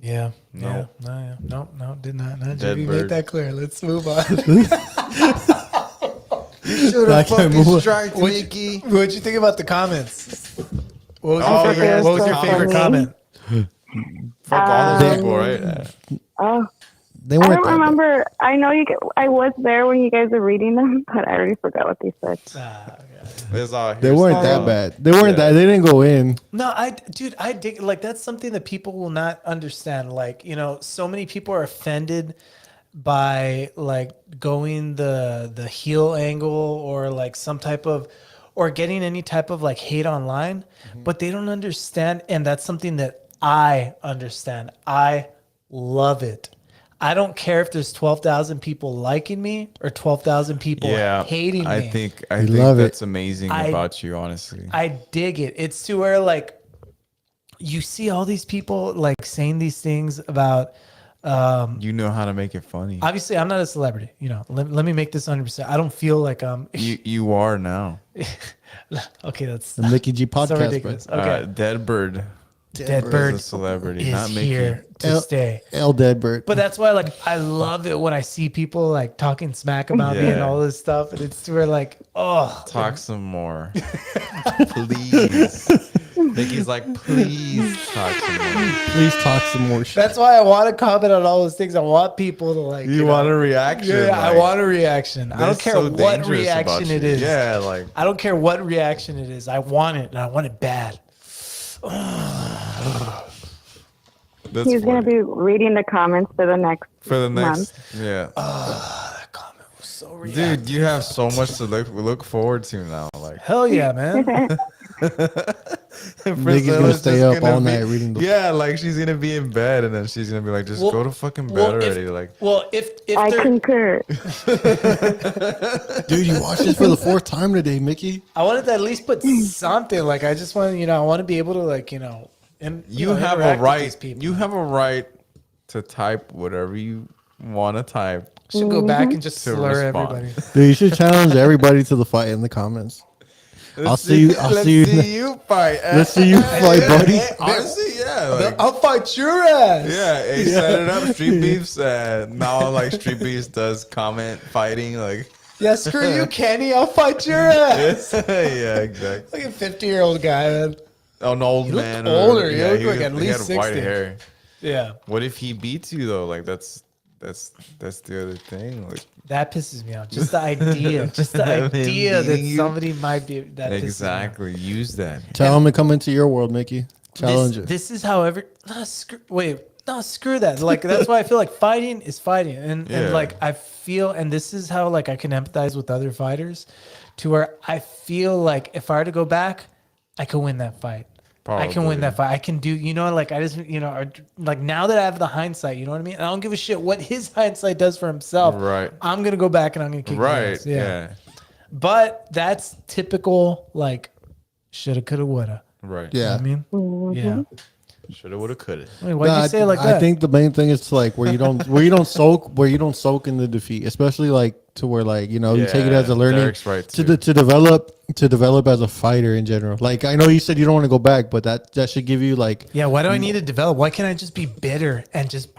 Yeah. No. Yeah. No, did not. No, Dead JB, bird. make that clear. Let's move on. I can't move. striked Mickey. What'd you think about the comments? What was Oh, your favorite, yeah, what was your so favorite funny. comment? Fuck all those people, right? Oh, They I weren't don't that remember. I know I was there when you guys were reading them, but I already forgot what they said. It's all bad. They weren't that bad. They weren't that. They didn't go in. No, I dig, like, that's something that people will not understand. Like, so many people are offended by like going the heel angle, or like some type of, or getting any type of like hate online, but they don't understand. And that's something that I understand. I love it. I don't care if there's 12,000 people liking me or 12,000 people hating me. I think love it. that's amazing about you, honestly. I dig it. It's to where like you see all these people like saying these things about. You know how to make it funny. Obviously, I'm not a celebrity. Let me make this 100%. I don't feel like You are now. Okay, that's The Mickey G so podcast, bro. ridiculous. Okay, Dead Bird Dead is Bird a celebrity, is not Mickey. here to stay. L Deadbird. But that's why, like, I love it when I see people like talking smack about me and Yeah. all this stuff, and it's to where like, oh, Talk some more, please. Mickey's like, please talk some more. Please talk some more shit. that's why I want to comment on all those things. I want people to like. You want a reaction? Yeah, I like, want a reaction. I don't that's care so what dangerous reaction about it you. is. Yeah, like I don't care what reaction it is. I want it, and I want it bad. that's He's going funny. to be reading the comments for the next for the month. next. Yeah, That comment was so reactive. Dude, you have so much to look forward to now. Like, Hell yeah, man. Micky's gonna stay up all night reading the. Yeah, like she's gonna be in bed and then she's gonna be like, just Well- go to fucking bed well, already. if I they're, concur. Dude, you watched this for the fourth time today, Mickey. I wanted to at least put something. Like I just want, I want to be able to like, and you know, have interact a with these right. people. You have a right to type whatever you want to type. Should go back and just To slur respond. everybody. Dude, you should challenge everybody to the fight in the comments. I'll see you. I'll Let's see you. see you fight. Let's see you fight, buddy. Honestly, yeah. Like, I'll fight your ass. yeah, hey, set it up. Street Beefs. Now, like, Street Beefs does comment fighting. Like, Yeah, screw you, Kenny. I'll fight your ass. yeah, exactly. Like a 50-year-old guy, man. Oh, an old You look man. older. You yeah, look he like was- at he least had white 60. hair. Yeah, What if he beats you though? Like that's the other thing. Like that pisses me off. Just the idea. Just the Him idea that beating you? somebody might be that pisses me off. exactly. Use that. Tell him to come into your world, Mickey. Challenge it. This is however. No, screw that. Like that's why I feel like fighting is fighting, and Yeah. like I feel, and this is how like I can empathize with other fighters, to where I feel like if I were to go back, I could win that fight. I can win Probably. that fight. I can do, like I just, like now that I have the hindsight, you know what I mean? And I don't give a shit what his hindsight does for himself. Right. I'm gonna go back and I'm gonna kick his Right. ass. Yeah. But that's typical, like shoulda, coulda, woulda. Right. You know Yeah. what I mean? Yeah. Shoulda, woulda, coulda. Wait, why'd you say it like that? I think the main thing is to like where you don't soak in the defeat, especially like to where like you take it as a learning Derek's right to too. to develop as a fighter in general. Like I know you said you don't want to go back, but that should give you like Yeah, why do I need to develop? Why can't I just be bitter and just,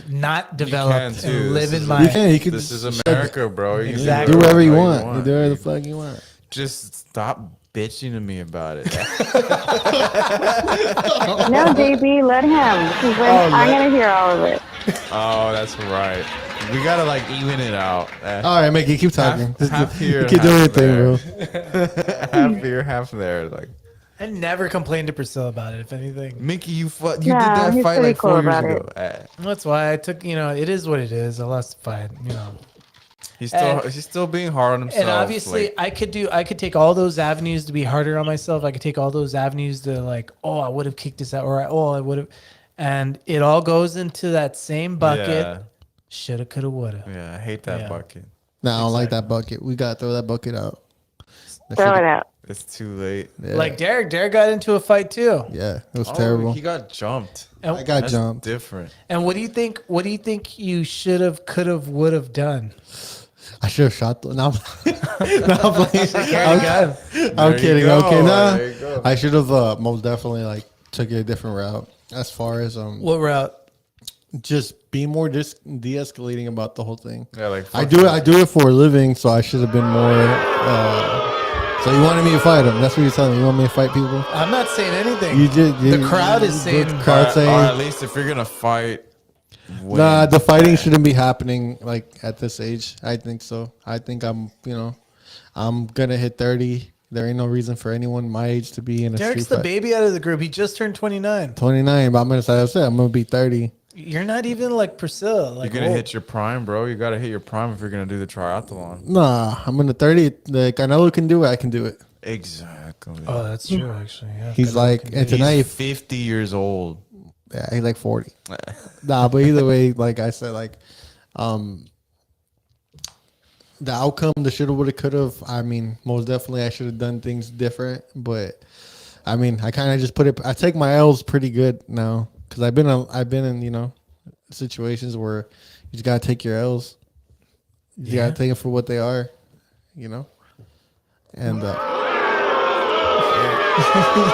not develop can, too. and live This in is- my you can you can This is America, bro. You can Exactly. do whatever you how want. You do whatever the fuck you want. Just stop bitching to me about it. No, JB, let him. I'm going to hear all of it. Oh, that's right. We gotta like even it out. All right, Mickey, keep talking. Half here, you keep doing your half thing, bro. there. Half here, half there. Like I never complained to Priscilla about it, if anything. Mickey, you No, did that he's fight pretty like cool 4 years about ago. That's why I took, it is what it is. I lost the fight, He's still being hard on himself. And obviously, like, I could take all those avenues to be harder on myself. I could take all those avenues to like, oh, I would have kicked this out, or I would have, and it all goes into that same bucket. yeah, Shoulda, coulda, woulda. yeah, I hate that Yeah. bucket. No, I don't like that bucket. We gotta throw that bucket out. That Throw shit- it out. It's too late. Yeah. Like Derek got into a fight too. Yeah, it was Oh, terrible. He got jumped. And, I got That's jumped. different. and what do you think? What do you think you should have, could have, would have done? I should have shot. No, I'm playing. God. I'm There you kidding. go, Okay, nah. there you go. I should have most definitely like took a different route as far as What route? just be more de-escalating about the whole thing. Yeah, like I do it for a living, so I should have been more. So you wanted me to fight him? That's what you're telling me. You want me to fight people? I'm not saying anything. You did. The crowd is saying- The crowd Or saying. at least if you're gonna fight, win. Nah, the fighting shouldn't be happening like at this age. I think so. I think I'm gonna hit 30. There ain't no reason for anyone my age to be in a Derek's street the fight. baby out of the group. He just turned 29. 29, but I'm gonna be 30. You're not even like Priscilla. Like You're gonna old. hit your prime, bro. You gotta hit your prime if you're gonna do the triathlon. Nah, I'm in the 30. Like Canelo can do it. I can do it. Exactly. Oh, that's true. Actually, yeah. He's like, and tonight, He's 50 years old. yeah, he's like 40. Nah, but either way, like I said, like, the outcome, the shoulda, woulda, coulda. I mean, most definitely, I should have done things different. But I mean, I kind of just put it. I take my L's pretty good now because I've been in situations where you just gotta take your L's. You gotta take it for what they are, And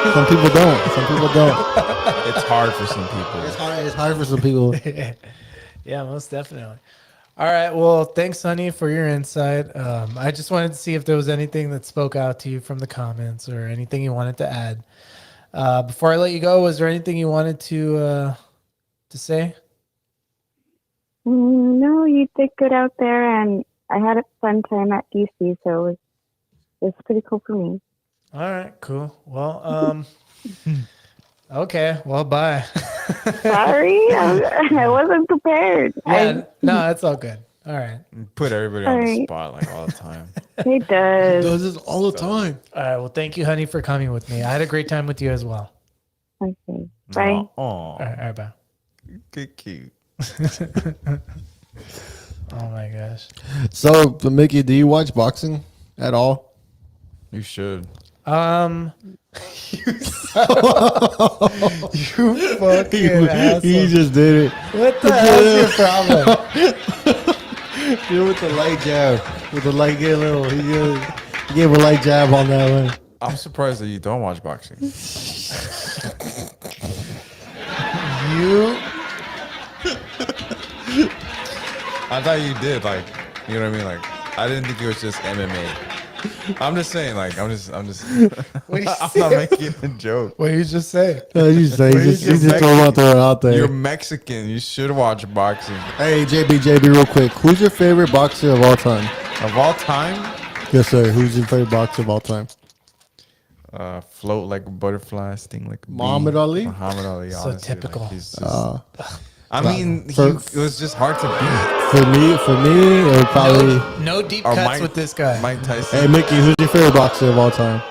some people don't. Some people don't. It's hard for some people. It's hard for some people. Yeah, most definitely. All right. Well, thanks, honey, for your insight. I just wanted to see if there was anything that spoke out to you from the comments or anything you wanted to add. Before I let you go, was there anything you wanted to say? No, you did good out there, and I had a fun time at DC, so it was pretty cool for me. All right. Cool. Well, okay. Well, bye. Sorry, I wasn't prepared. Yeah, no, it's all good. All right. Put everybody All on the right. spot like all the time. He does. Does this all the time. All right. Well, thank you, honey, for coming with me. I had a great time with you as well. Okay. Bye. Oh, All right, bye. good cute. Oh my gosh. So, Mickey, do you watch boxing at all? You should. You fucking asshole. He just did it. What the hell's your problem? Dude, with the light jab. With the light, get a little. He gave a light jab on that one. I'm surprised that you don't watch boxing. You I thought you did. Like, you know what I mean? Like, I didn't think it was just MMA. I'm just saying, like, I'm just. I'm not making a joke. what you just say? You say Where you you just get throw it out there. You're Mexican. You should watch boxing. Hey, JB, real quick. Who's your favorite boxer of all time? Of all time, Yes, sir. Who's your favorite boxer of all time? float like a butterfly, sting like a bee. Muhammad Ali? Muhammad Ali. So honestly, typical. Like, he's just, I mean, for- it was just hard to beat. For me, it would probably. No deep Or cuts with this guy. Mike Tyson. Hey, Mickey, who's your favorite boxer of all time?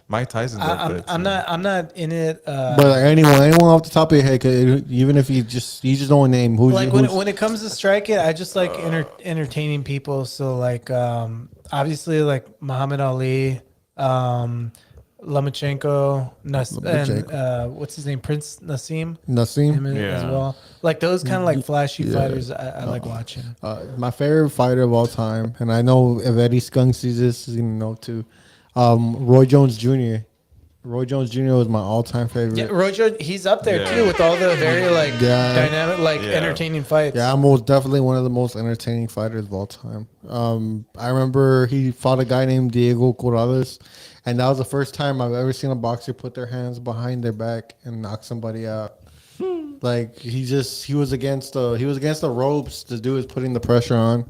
Mike Tyson's up there. I'm not in it. But like, anyone off the top of your head, 'cause even if you just don't want to name who's Like who's, when it comes to striking, I just like entertaining people. So like obviously like Muhammad Ali, Lomachenko, and what's his name, Prince Nassim. Him as Yeah. well. Like those kind of like flashy fighters, I like watching. my favorite fighter of all time, and I know if Eddie Skunk sees this, he's gonna know too. Roy Jones Jr. Roy Jones Jr. was my all-time favorite. Yeah, Rojo, he's up there too with all the very like dynamic, like entertaining fights. Yeah, I'm most definitely one of the most entertaining fighters of all time. I remember he fought a guy named Diego Corrales, and that was the first time I've ever seen a boxer put their hands behind their back and knock somebody out. Like he was against the ropes. The dude was putting the pressure on,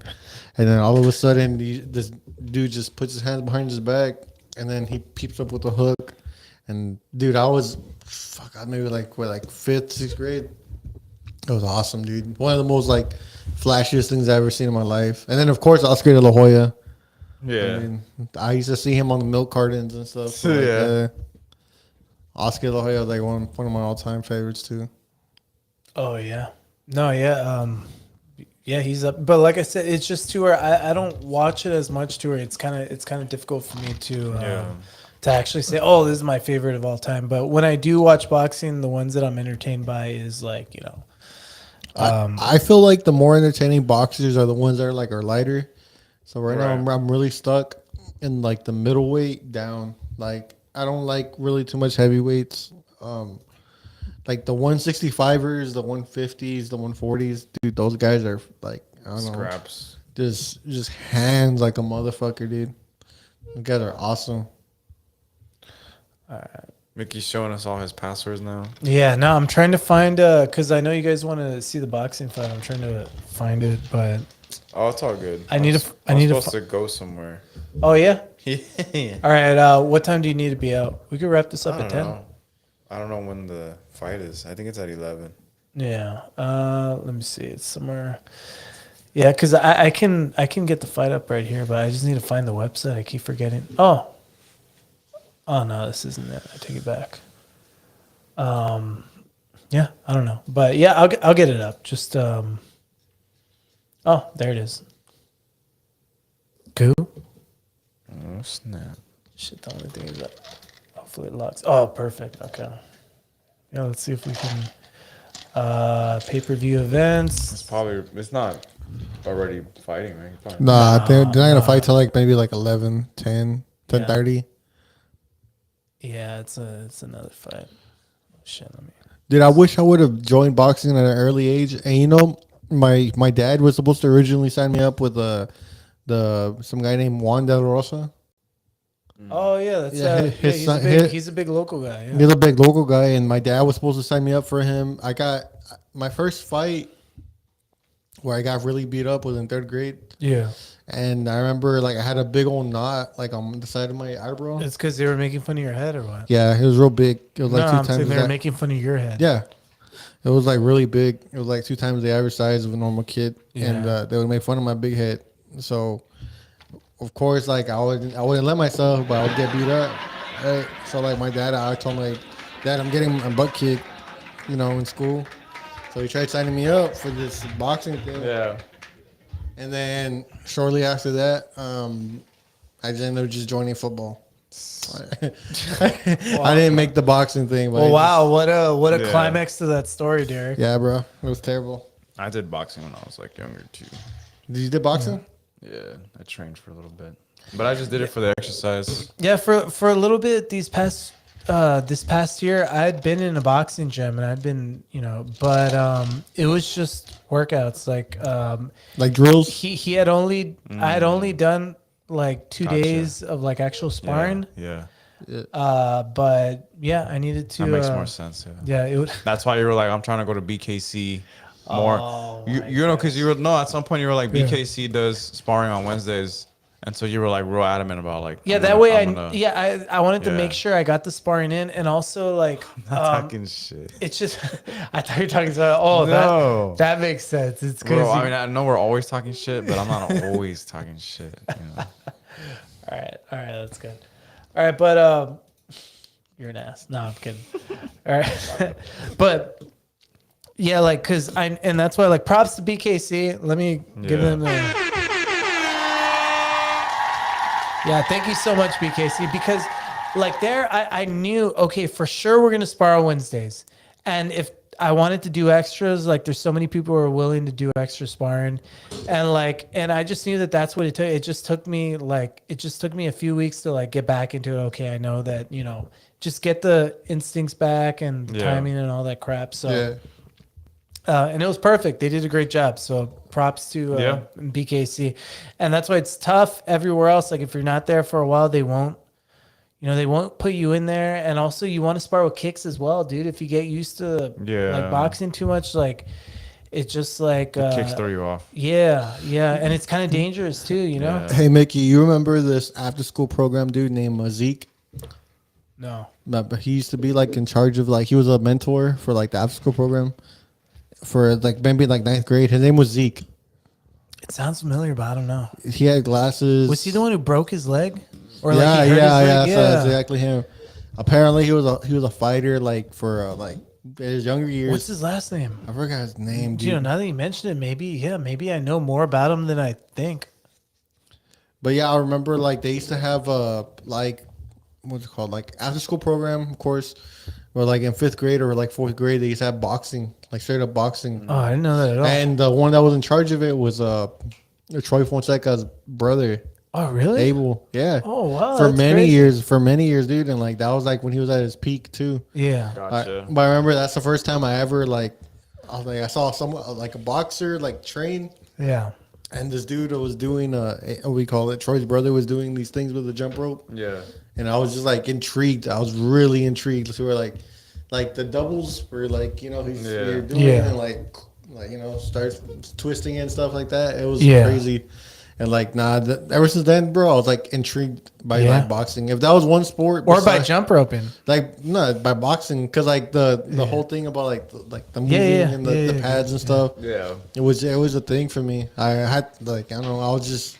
and then all of a sudden this dude just puts his hands behind his back, and then he peeps up with a hook. And dude, I maybe like fifth, sixth grade. It was awesome, dude. One of the most like flashiest things I've ever seen in my life. And then of course Oscar de la Hoya. Yeah. I mean, I used to see him on the milk cartons and stuff. So Yeah. Oscar de la Hoya was like one of my all-time favorites too. Oh yeah, no, yeah, yeah, he's up. But like I said, it's just to where I don't watch it as much. To where it's kind of difficult for me to actually say, oh, this is my favorite of all time. But when I do watch boxing, the ones that I'm entertained by is like I feel like the more entertaining boxers are the ones that are lighter. So right now I'm really stuck in like the middleweight down. Like I don't like really too much heavyweights. Like the 165ers, the 150s, the 140s, dude, those guys are like, I don't know, Scraps. just hands like a motherfucker, dude. Those guys are awesome. Mickey's showing us all his passwords now. yeah. No, I'm trying to find because I know you guys want to see the boxing fight. I'm trying to find it, but Oh, it's all good. I need I'm to supposed to go somewhere. oh yeah. Yeah. All right. What time do you need to be out? We could wrap this up at 10. I don't know when the fight is. I think it's at 11. Yeah. Let me see. It's somewhere. Yeah, because I can get the fight up right here, but I just need to find the website. I keep forgetting. Oh no, this isn't it. I take it back. Yeah, I don't know, but yeah, I'll get it up. Just oh, there it is. Cool. Oh, snap. Shit, the only thing is that hopefully it locks. Oh, perfect. Okay. Yeah, let's see if we can pay-per-view events. It's not already fighting, right? Probably. Nah, they're not gonna fight till like maybe like 11, 10, 10:30. Yeah, it's another fight. Oh, shit, let me. Dude, I wish I would have joined boxing at an early age. And you know, my dad was supposed to originally sign me up with some guy named Juan Del Rosa. Oh yeah, that's he's a big local guy. Yeah. He's a big local guy, and my dad was supposed to sign me up for him. I got my first fight where I got really beat up was in 3rd grade. Yeah. And I remember like I had a big old knot like on the side of my eyebrow. It's because they were making fun of your head or what? Yeah, it was real big. It was like no, 2 I'm times. saying they were making fun of your head. Yeah. It was like really big. It was like 2 times the average size of a normal kid, and they would make fun of my big head. So, of course, like I wouldn't let myself, but I would get beat up. Right? So like my dad, I told him like, Dad, I'm getting a butt kicked, in school. So he tried signing me up for this boxing thing. Yeah. And then shortly after that, I just ended up just joining football. I didn't make the boxing thing. But Well, wow, what a Yeah. climax to that story, Derek. Yeah, bro, it was terrible. I did boxing when I was like younger too. Did you do boxing? Yeah, I trained for a little bit, but I just did it for the exercise. Yeah, for a little bit this past year, I'd been in a boxing gym and I'd been, but it was just workouts. Like drills? He had only I had only done like 2 Gotcha. days of like actual sparring. Yeah, But yeah, I needed to. that makes more sense. Yeah. Yeah, it would. That's why you were like, I'm trying to go to BKC more. Oh, You know, because you were at some point you were like, BKC does sparring on Wednesdays, and so you were like real adamant about like. Yeah, I'm that gonna- way I'm gonna- I wanted to Yeah. make sure I got the sparring in, and also like Not talking shit. it's just I thought you were talking about No. that makes sense. It's Bro, because I mean, I know we're always talking shit, but I'm not always talking shit. all right, that's good. All right, but you're an ass. No, I'm kidding. All right, but yeah, like and that's why like props to BKC. Let me give Yeah. them the. Yeah, thank you so much, BKC, because like there, I knew, okay, for sure we're going to spar on Wednesdays. And if I wanted to do extras, like there's so many people who are willing to do extra sparring. And I just knew that that's what it took. It just took me a few weeks to like get back into it. Okay, I know that, just get the instincts back and Yeah. timing and all that crap. So, Yeah. and it was perfect. They did a great job. So props to Yeah. BKC. And that's why it's tough everywhere else. Like if you're not there for a while, they won't put you in there. And also you want to spar with kicks as well, dude. If you get used to Yeah. like boxing too much, like it's just like Kicks throw you off. yeah. And it's kind of dangerous too, Yeah. Hey, Mickey, you remember this after school program dude named Zeke? No. But he used to be like in charge of like he was a mentor for like the after school program for like maybe like 9th grade. His name was Zeke. It sounds familiar, but I don't know. He had glasses. Was he the one who broke his leg? Or Yeah, he hurt his leg? So that's exactly him. Apparently, he was a fighter like for like his younger years. What's his last name? I forgot his name, dude. Now that you mention it, maybe I know more about him than I think. But yeah, I remember like they used to have like what's it called, like after school program, of course, or like in 5th grade or like 4th grade they used to have boxing, like straight up boxing. Oh, I didn't know that at all. And the one that was in charge of it was Troy Fonseca's brother, Oh, really? Abel. Yeah. Oh, wow. For that's many crazy. years, dude, and like that was like when he was at his peak too. Yeah. Gotcha. But I remember that's the first time I ever like I saw someone like a boxer like train. Yeah. And this dude was doing what we call it. Troy's brother was doing these things with the jump rope. Yeah. And I was just like intrigued. I was really intrigued. So we're like the doubles were like, you're doing Yeah. and like starts twisting and stuff like that. It was Yeah. crazy. And like, ever since then, bro, I was like intrigued by Yeah. like boxing. If that was one sport, Or by besides- jump roping. like no, by boxing, because like the whole thing about like the moving and the pads and stuff. Yeah. It was a thing for me. I had like I don't know. I was just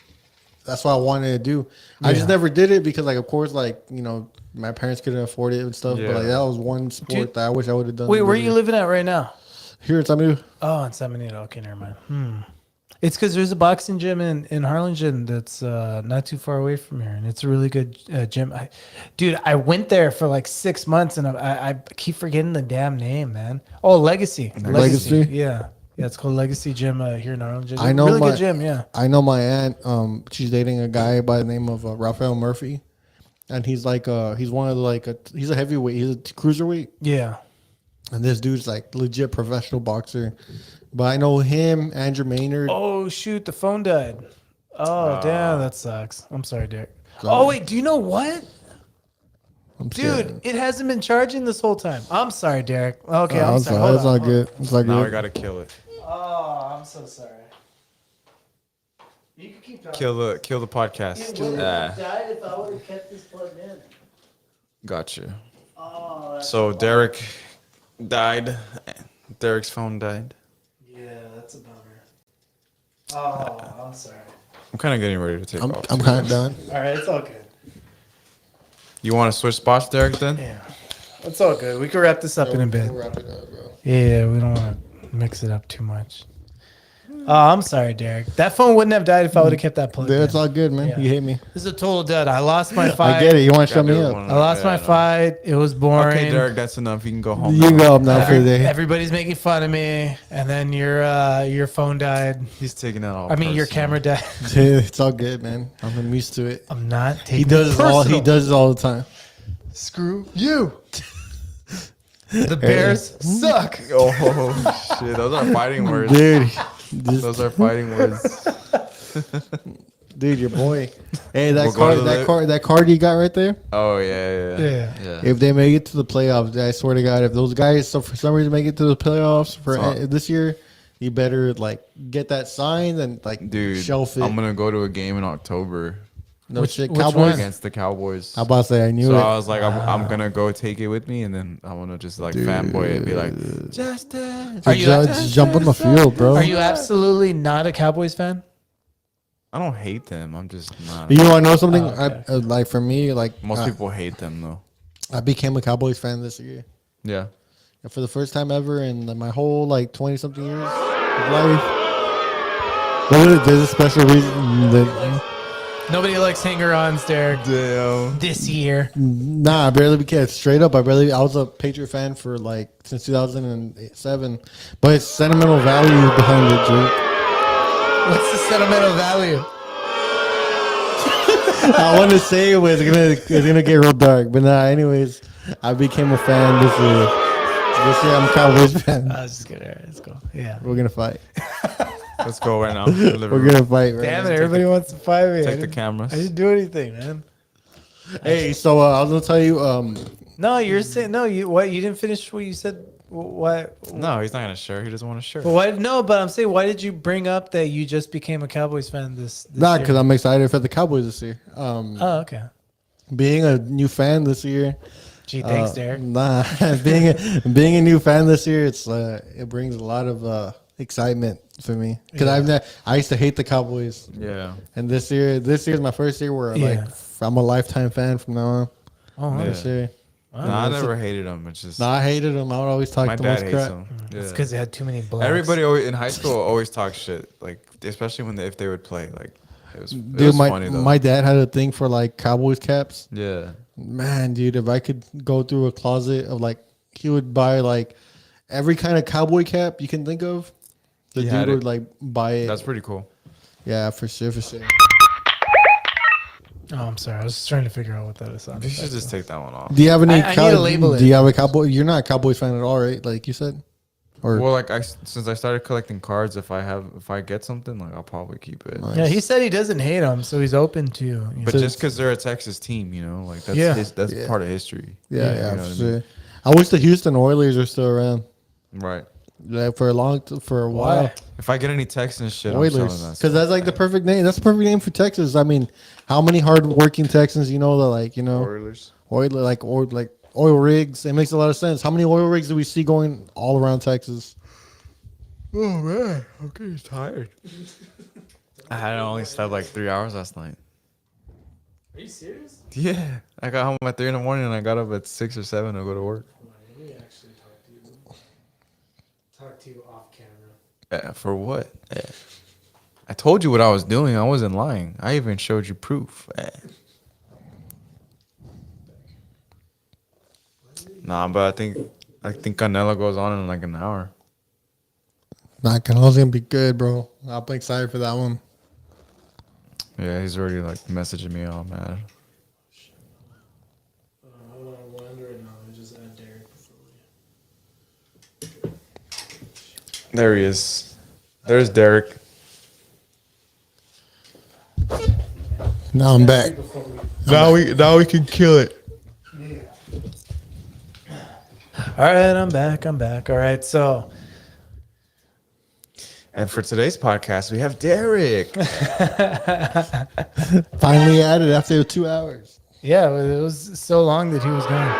that's what I wanted to do. I just never did it because like of course like my parents couldn't afford it and stuff. Yeah. But like that was one sport Dude, that I wish I would have done. Wait, where are you living at right now? Here in Tamu. Oh, in San Benito. Okay, never mind. It's because there's a boxing gym in Harlingen that's not too far away from here, and it's a really good gym. I went there for like 6 months, and I keep forgetting the damn name, man. Oh, Legacy. Legacy? Yeah, it's called Legacy Gym here in Harlingen. I know really my good gym. Yeah. I know my aunt. She's dating a guy by the name of Raphael Murphy, and he's like he's one of the he's a heavyweight. He's a cruiserweight. Yeah. And this dude's like legit professional boxer. But I know him, Andrew Maynard. Oh shoot, the phone died. Oh damn, that sucks. I'm sorry, Derek. Sorry. Oh wait, do you know what? I'm Dude, scared. it hasn't been charging this whole time. I'm sorry, Derek. Okay, I'm sorry. Hold It's on, all hold good. It's all Now I good. gotta kill it. on. Oh, I'm so sorry. You can keep talking. Kill the podcast. It would Ah, have died if I would have kept this plugged in. gotcha. Oh, that's So Derek died Derek's phone died. Yeah, that's a bummer. Oh, I'm sorry. I'm kind of getting ready to take off. I'm kind of done. All right, it's all good. You want to switch spots, Derek? Then Yeah, it's all good. We can wrap this up in a bit. We'll wrap it up, bro. Yeah, we don't want to mix it up too much. Oh, I'm sorry, Derek. That phone wouldn't have died if I would have kept that plugged in. It's all good, man. Yeah. You hate me. This is a total dud. I lost my fight. I get it. You want to shut me Gotta do up? one. I lost my fight. It was boring. Okay, Derek, that's enough. You can go home. You go up now for the day. Everybody's making fun of me, and then your phone died. He's taking that all. I mean, your personal. camera died. Dude, it's all good, man. I'm used to it. I'm not taking. He does it it all. He personal. does it all the time. Screw you. The Bears suck. Oh shit! Those are fighting words. Dude, Those are fighting words. dude, your boy. Hey, that We'll go to that card you got right there. Oh yeah. Yeah. If they make it to the playoffs, I swear to God, if those guys so for some reason make it to the playoffs for this year, you better like get that signed and like Dude, shelf it. I'm gonna go to a game in October no shit, which Cowboys. one? against the Cowboys. I'm about to say I knew So it. I was like, I'm gonna go take it with me, and then I wanna just like fanboy it and be like, Justin. Are you just jump on the field, bro? Are you absolutely not a Cowboys fan? I don't hate them. I'm just not. You want to know something? okay. Like for me, like Most people hate them though. I became a Cowboys fan this year. Yeah. And for the first time ever in my whole like 20 something years of life. There's a special reason that Nobody likes hanger-ons, Derek. Damn. This year. I barely became straight up. I was a Patriot fan for like since 2007, but it's sentimental value behind it, Jake. What's the sentimental value? I want to say it was gonna get real dark, but anyways, I became a fan this year. This year I'm a Cowboys fan. I was just kidding. All right, let's go. Yeah. We're gonna fight. Let's go right now. We're gonna fight. Right Damn now. it! Everybody wants to fight me. Take the cameras. I didn't do anything, man. Hey, so I was gonna tell you. No, you're saying no. You what? You didn't finish what you said. What? No, he's not gonna share. He doesn't want to share. But why? No, but I'm saying, why did you bring up that you just became a Cowboys fan this Not year? because I'm excited for the Cowboys this year. Oh, okay. Being a new fan this year. Gee, thanks, Derek. Nah, being a new fan this year, it brings a lot of excitement for me because I used to hate the Cowboys. Yeah. And this year's my first year where Yeah. like I'm a lifetime fan from now on. Oh, Yeah. This year. No, I never hated him. It's just No, I hated them. I would always talk my the dad most hates crap. him. It's Yeah. because they had too many blacks. Everybody always, in high school always talks shit, like especially if they would play. Like it was Dude, my funny though. my dad had a thing for like Cowboys caps. Yeah. Man, dude, if I could go through a closet of like, he would buy like every kind of cowboy cap you can think of. The He had dude it. would like buy it. That's pretty cool. Yeah, for sure. Oh, I'm sorry. I was just trying to figure out what that is. You should just take that one off. Do you have any? I need to label it. Do you have a cowboy? You're not a Cowboys fan at all, right? Like you said, or Well, like since I started collecting cards, if I get something, like I'll probably keep it. Yeah, he said he doesn't hate them, so he's open to. You know. But just because they're a Texas team, like that's Yeah. that's Yeah. part of history. yeah, You know for what I mean? sure. I wish the Houston Oilers are still around. Right. Like for a while. Why? If I get any Texans shit, I'm Oilers, selling that. because that's like the perfect name. That's the perfect name for Texas. I mean, how many hardworking Texans that like Oilers. like oil rigs? It makes a lot of sense. How many oil rigs do we see going all around Texas? Oh man, I'm getting tired. I had only slept like 3 hours last night. Are you serious? Yeah, I got home at 3 a.m. and I got up at 6 or 7 to go to work. Let me actually talk to you off camera. For what? I told you what I was doing. I wasn't lying. I even showed you proof. Nah, but I think Canelo goes on in like an hour. Nah, Canelo's gonna be good, bro. I'm excited for that one. Yeah, he's already like messaging me all mad. There he is. There's Derek. Now I'm back. Now we can kill it. All right, I'm back. All right, so And for today's podcast, we have Derek. Finally added after 2 hours. yeah, it was so long that he was gone.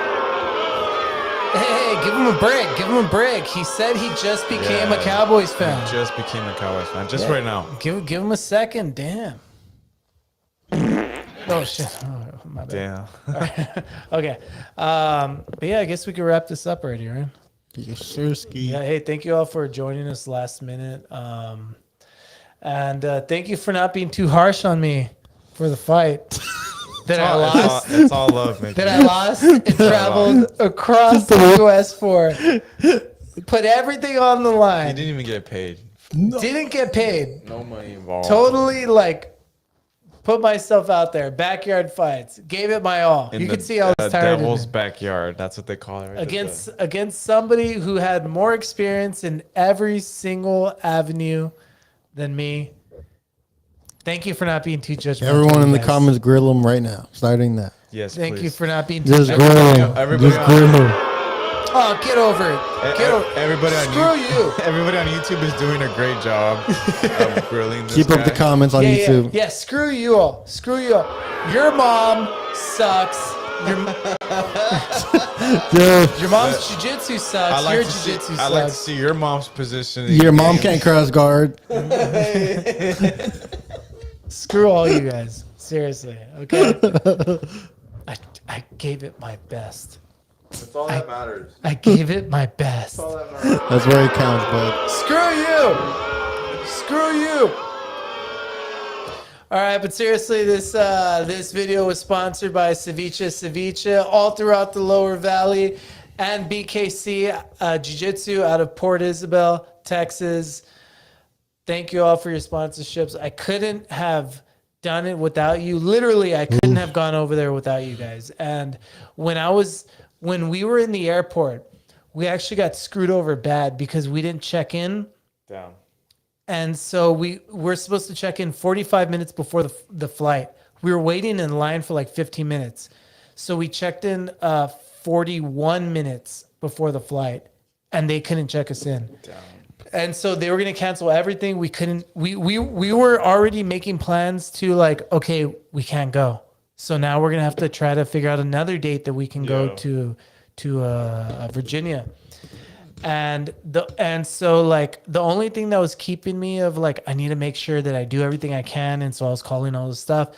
Hey, give him a break. Give him a break. He said he just became a Cowboys fan. I just became a Cowboys fan. Just Yeah. right now. Give him a second. Damn. Oh shit. Oh, my bad. Damn. Okay. But yeah, I guess we could wrap this up right here, right? Yes, sir, ski. Yeah. Hey, thank you all for joining us last minute. And thank you for not being too harsh on me for the fight that I lost. It's all love, man. That I lost and traveled across the U.S. for. Put everything on the You line. didn't even get paid. Didn't get paid. No money involved. Totally like put myself out there. Backyard fights. Gave it my all. In You the, could see I was tired. Devil's backyard. That's what they call it. Right? Against somebody who had more experience in every single avenue than me. Thank you for not being too judgmental. Everyone in the guys. comments, grill them right now. Starting that. Yes, Thank please. you for not being too Just grill judgmental. them. Everybody Just on- grill them. Oh, get over it. Get over Everybody on Screw you. Everybody on YouTube is doing a great job of grilling this Keep up the guy. comments on Yeah, YouTube. yeah, screw you all. Screw you all. Your mom sucks. Your Dude, mom's jiu-jitsu sucks. Your jiu-jitsu I like to sucks. see your mom's position. your mom can't cross guard. Screw all you guys. Seriously. Okay. I gave it my best. That's all that matters. I gave it my best. That's where it counts, bud. Screw you. Screw you. All right, but seriously, this video was sponsored by Ceviche all throughout the Lower Valley and BKC Jiu-Jitsu out of Port Isabel, Texas. Thank you all for your sponsorships. I couldn't have done it without you. Literally, I couldn't have gone over there without you guys. And when we were in the airport, we actually got screwed over bad because we didn't check in. Down. And so we're supposed to check in 45 minutes before the flight. We were waiting in line for like 15 minutes. So we checked in 41 minutes before the flight and they couldn't check us in. Down. And so they were going to cancel everything. We couldn't, we were already making plans to like, okay, we can't go. So now we're going to have to try to figure out another date that we can go to Virginia. And so like the only thing that was keeping me of like, I need to make sure that I do everything I can. And so I was calling all this stuff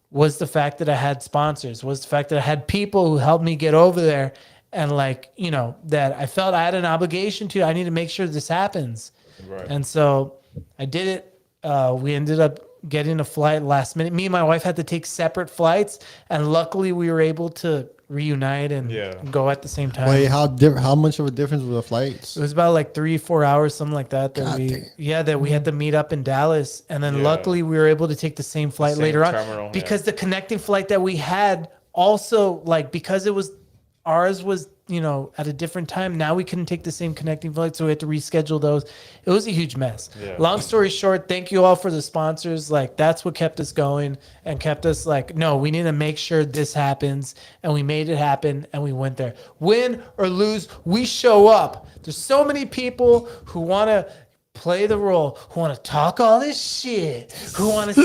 was the fact that I had sponsors, was the fact that I had people who helped me get over there. And like, you know, that I felt I had an obligation to, I need to make sure this happens. Right. And so I did it. We ended up getting a flight last minute. Me and my wife had to take separate flights. And luckily we were able to reunite and go at the same time. Wait, how much of a difference was the flights? It was about like 3-4 hours, something like that. That we had to meet up in Dallas, and then luckily we were able to take the same flight later on because the connecting flight that we had also like because ours was at a different time. Now we couldn't take the same connecting flight, so we had to reschedule those. It was a huge mess. Yeah. Long story short, thank you all for the sponsors. Like that's what kept us going and kept us like, no, we need to make sure this happens, and we made it happen, and we went there. Win or lose, we show up. There's so many people who want to play the role, who want to talk all this shit, who want to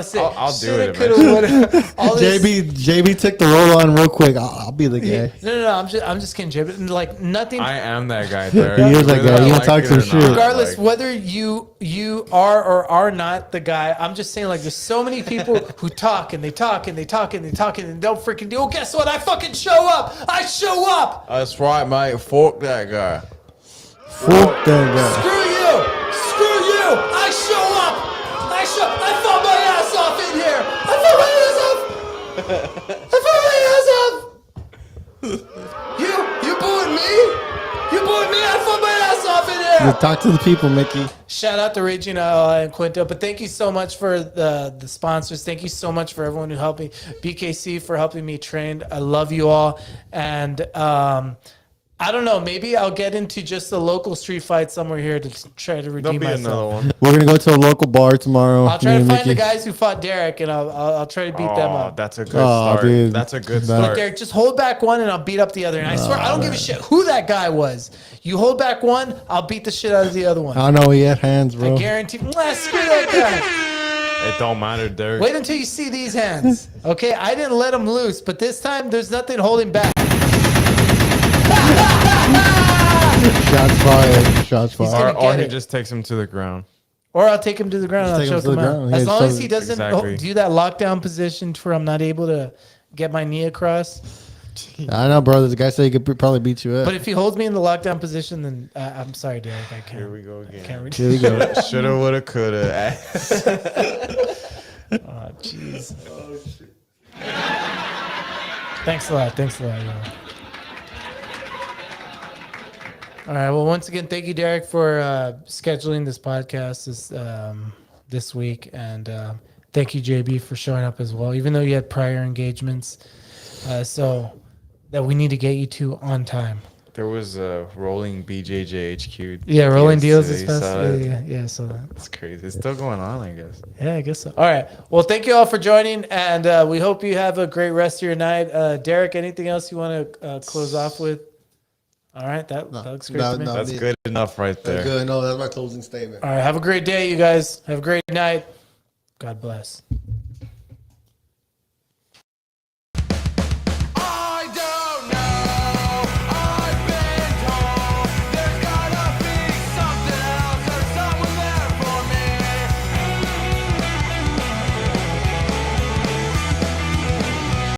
say, I'll do it. JB took the role on real quick. I'll be the guy. No, I'm just kidding, JB. Like nothing. I am that guy there. He is that guy. You talk some shit. Regardless, whether you are or are not the guy, I'm just saying like there's so many people who talk and they talk and they talk and they talk and they don't freaking do. Oh, guess what? I fucking show up. I show up. That's right, mate. Fork that guy. Fuck that guy. Screw you! Screw you! I show up! I fought my ass off in here! I fought my ass off! You booing me? You booing me? I fought my ass off in here! You talk to the people, Mickey. Shout out to Regina and Quinto. But thank you so much for the sponsors. Thank you so much for everyone who helped me. BKC for helping me train. I love you all. And I don't know. Maybe I'll get into just a local street fight somewhere here to try to redeem myself. Another one. We're gonna go to a local bar tomorrow. I'll try to find the guys who fought Derek, and I'll try to beat them up. That's a good start. Dude. That's a good Look, start. Derek, just hold back one, and I'll beat up the other. And I swear, I don't give a shit who that guy was. You hold back one, I'll beat the shit out of the other one. I know he had hands, bro. I guarantee. Screw that guy. It don't matter, Derek. Wait until you see these hands. Okay, I didn't let him loose, but this time there's nothing holding back. Shots fired. Shots He's fired. gonna Or get he it. just takes him to the ground. Or I'll take him to the ground and I'll Just take him choke to him the out. ground. As Yeah, long so- as he doesn't Exactly. do that lockdown position where I'm not able to get my knee across. I know, bro. The guy said he could probably beat you up. But if he holds me in the lockdown position, then I'm sorry, Derek. I can't. Here we go again. Can't reach. Here we go. Shoulda, woulda, coulda. Oh, jeez. Thanks a lot. Thanks a lot. Yo. All right. Well, once again, thank you, Derek, for scheduling this podcast this week, and thank you, JB, for showing up as well. Even though you had prior engagements, so that we need to get you to on time. There was a rolling BJJHQ. Yeah, rolling deals this is fast. Yeah. So It's crazy. It's still going on, I guess. yeah, I guess so. All right. Well, thank you all for joining, and we hope you have a great rest of your night. Derek, anything else you want to close off with? All right, that looks great to me. That's good enough right there. Good. No, that's my closing statement. All right, have a great day, you guys. Have a great night. God bless.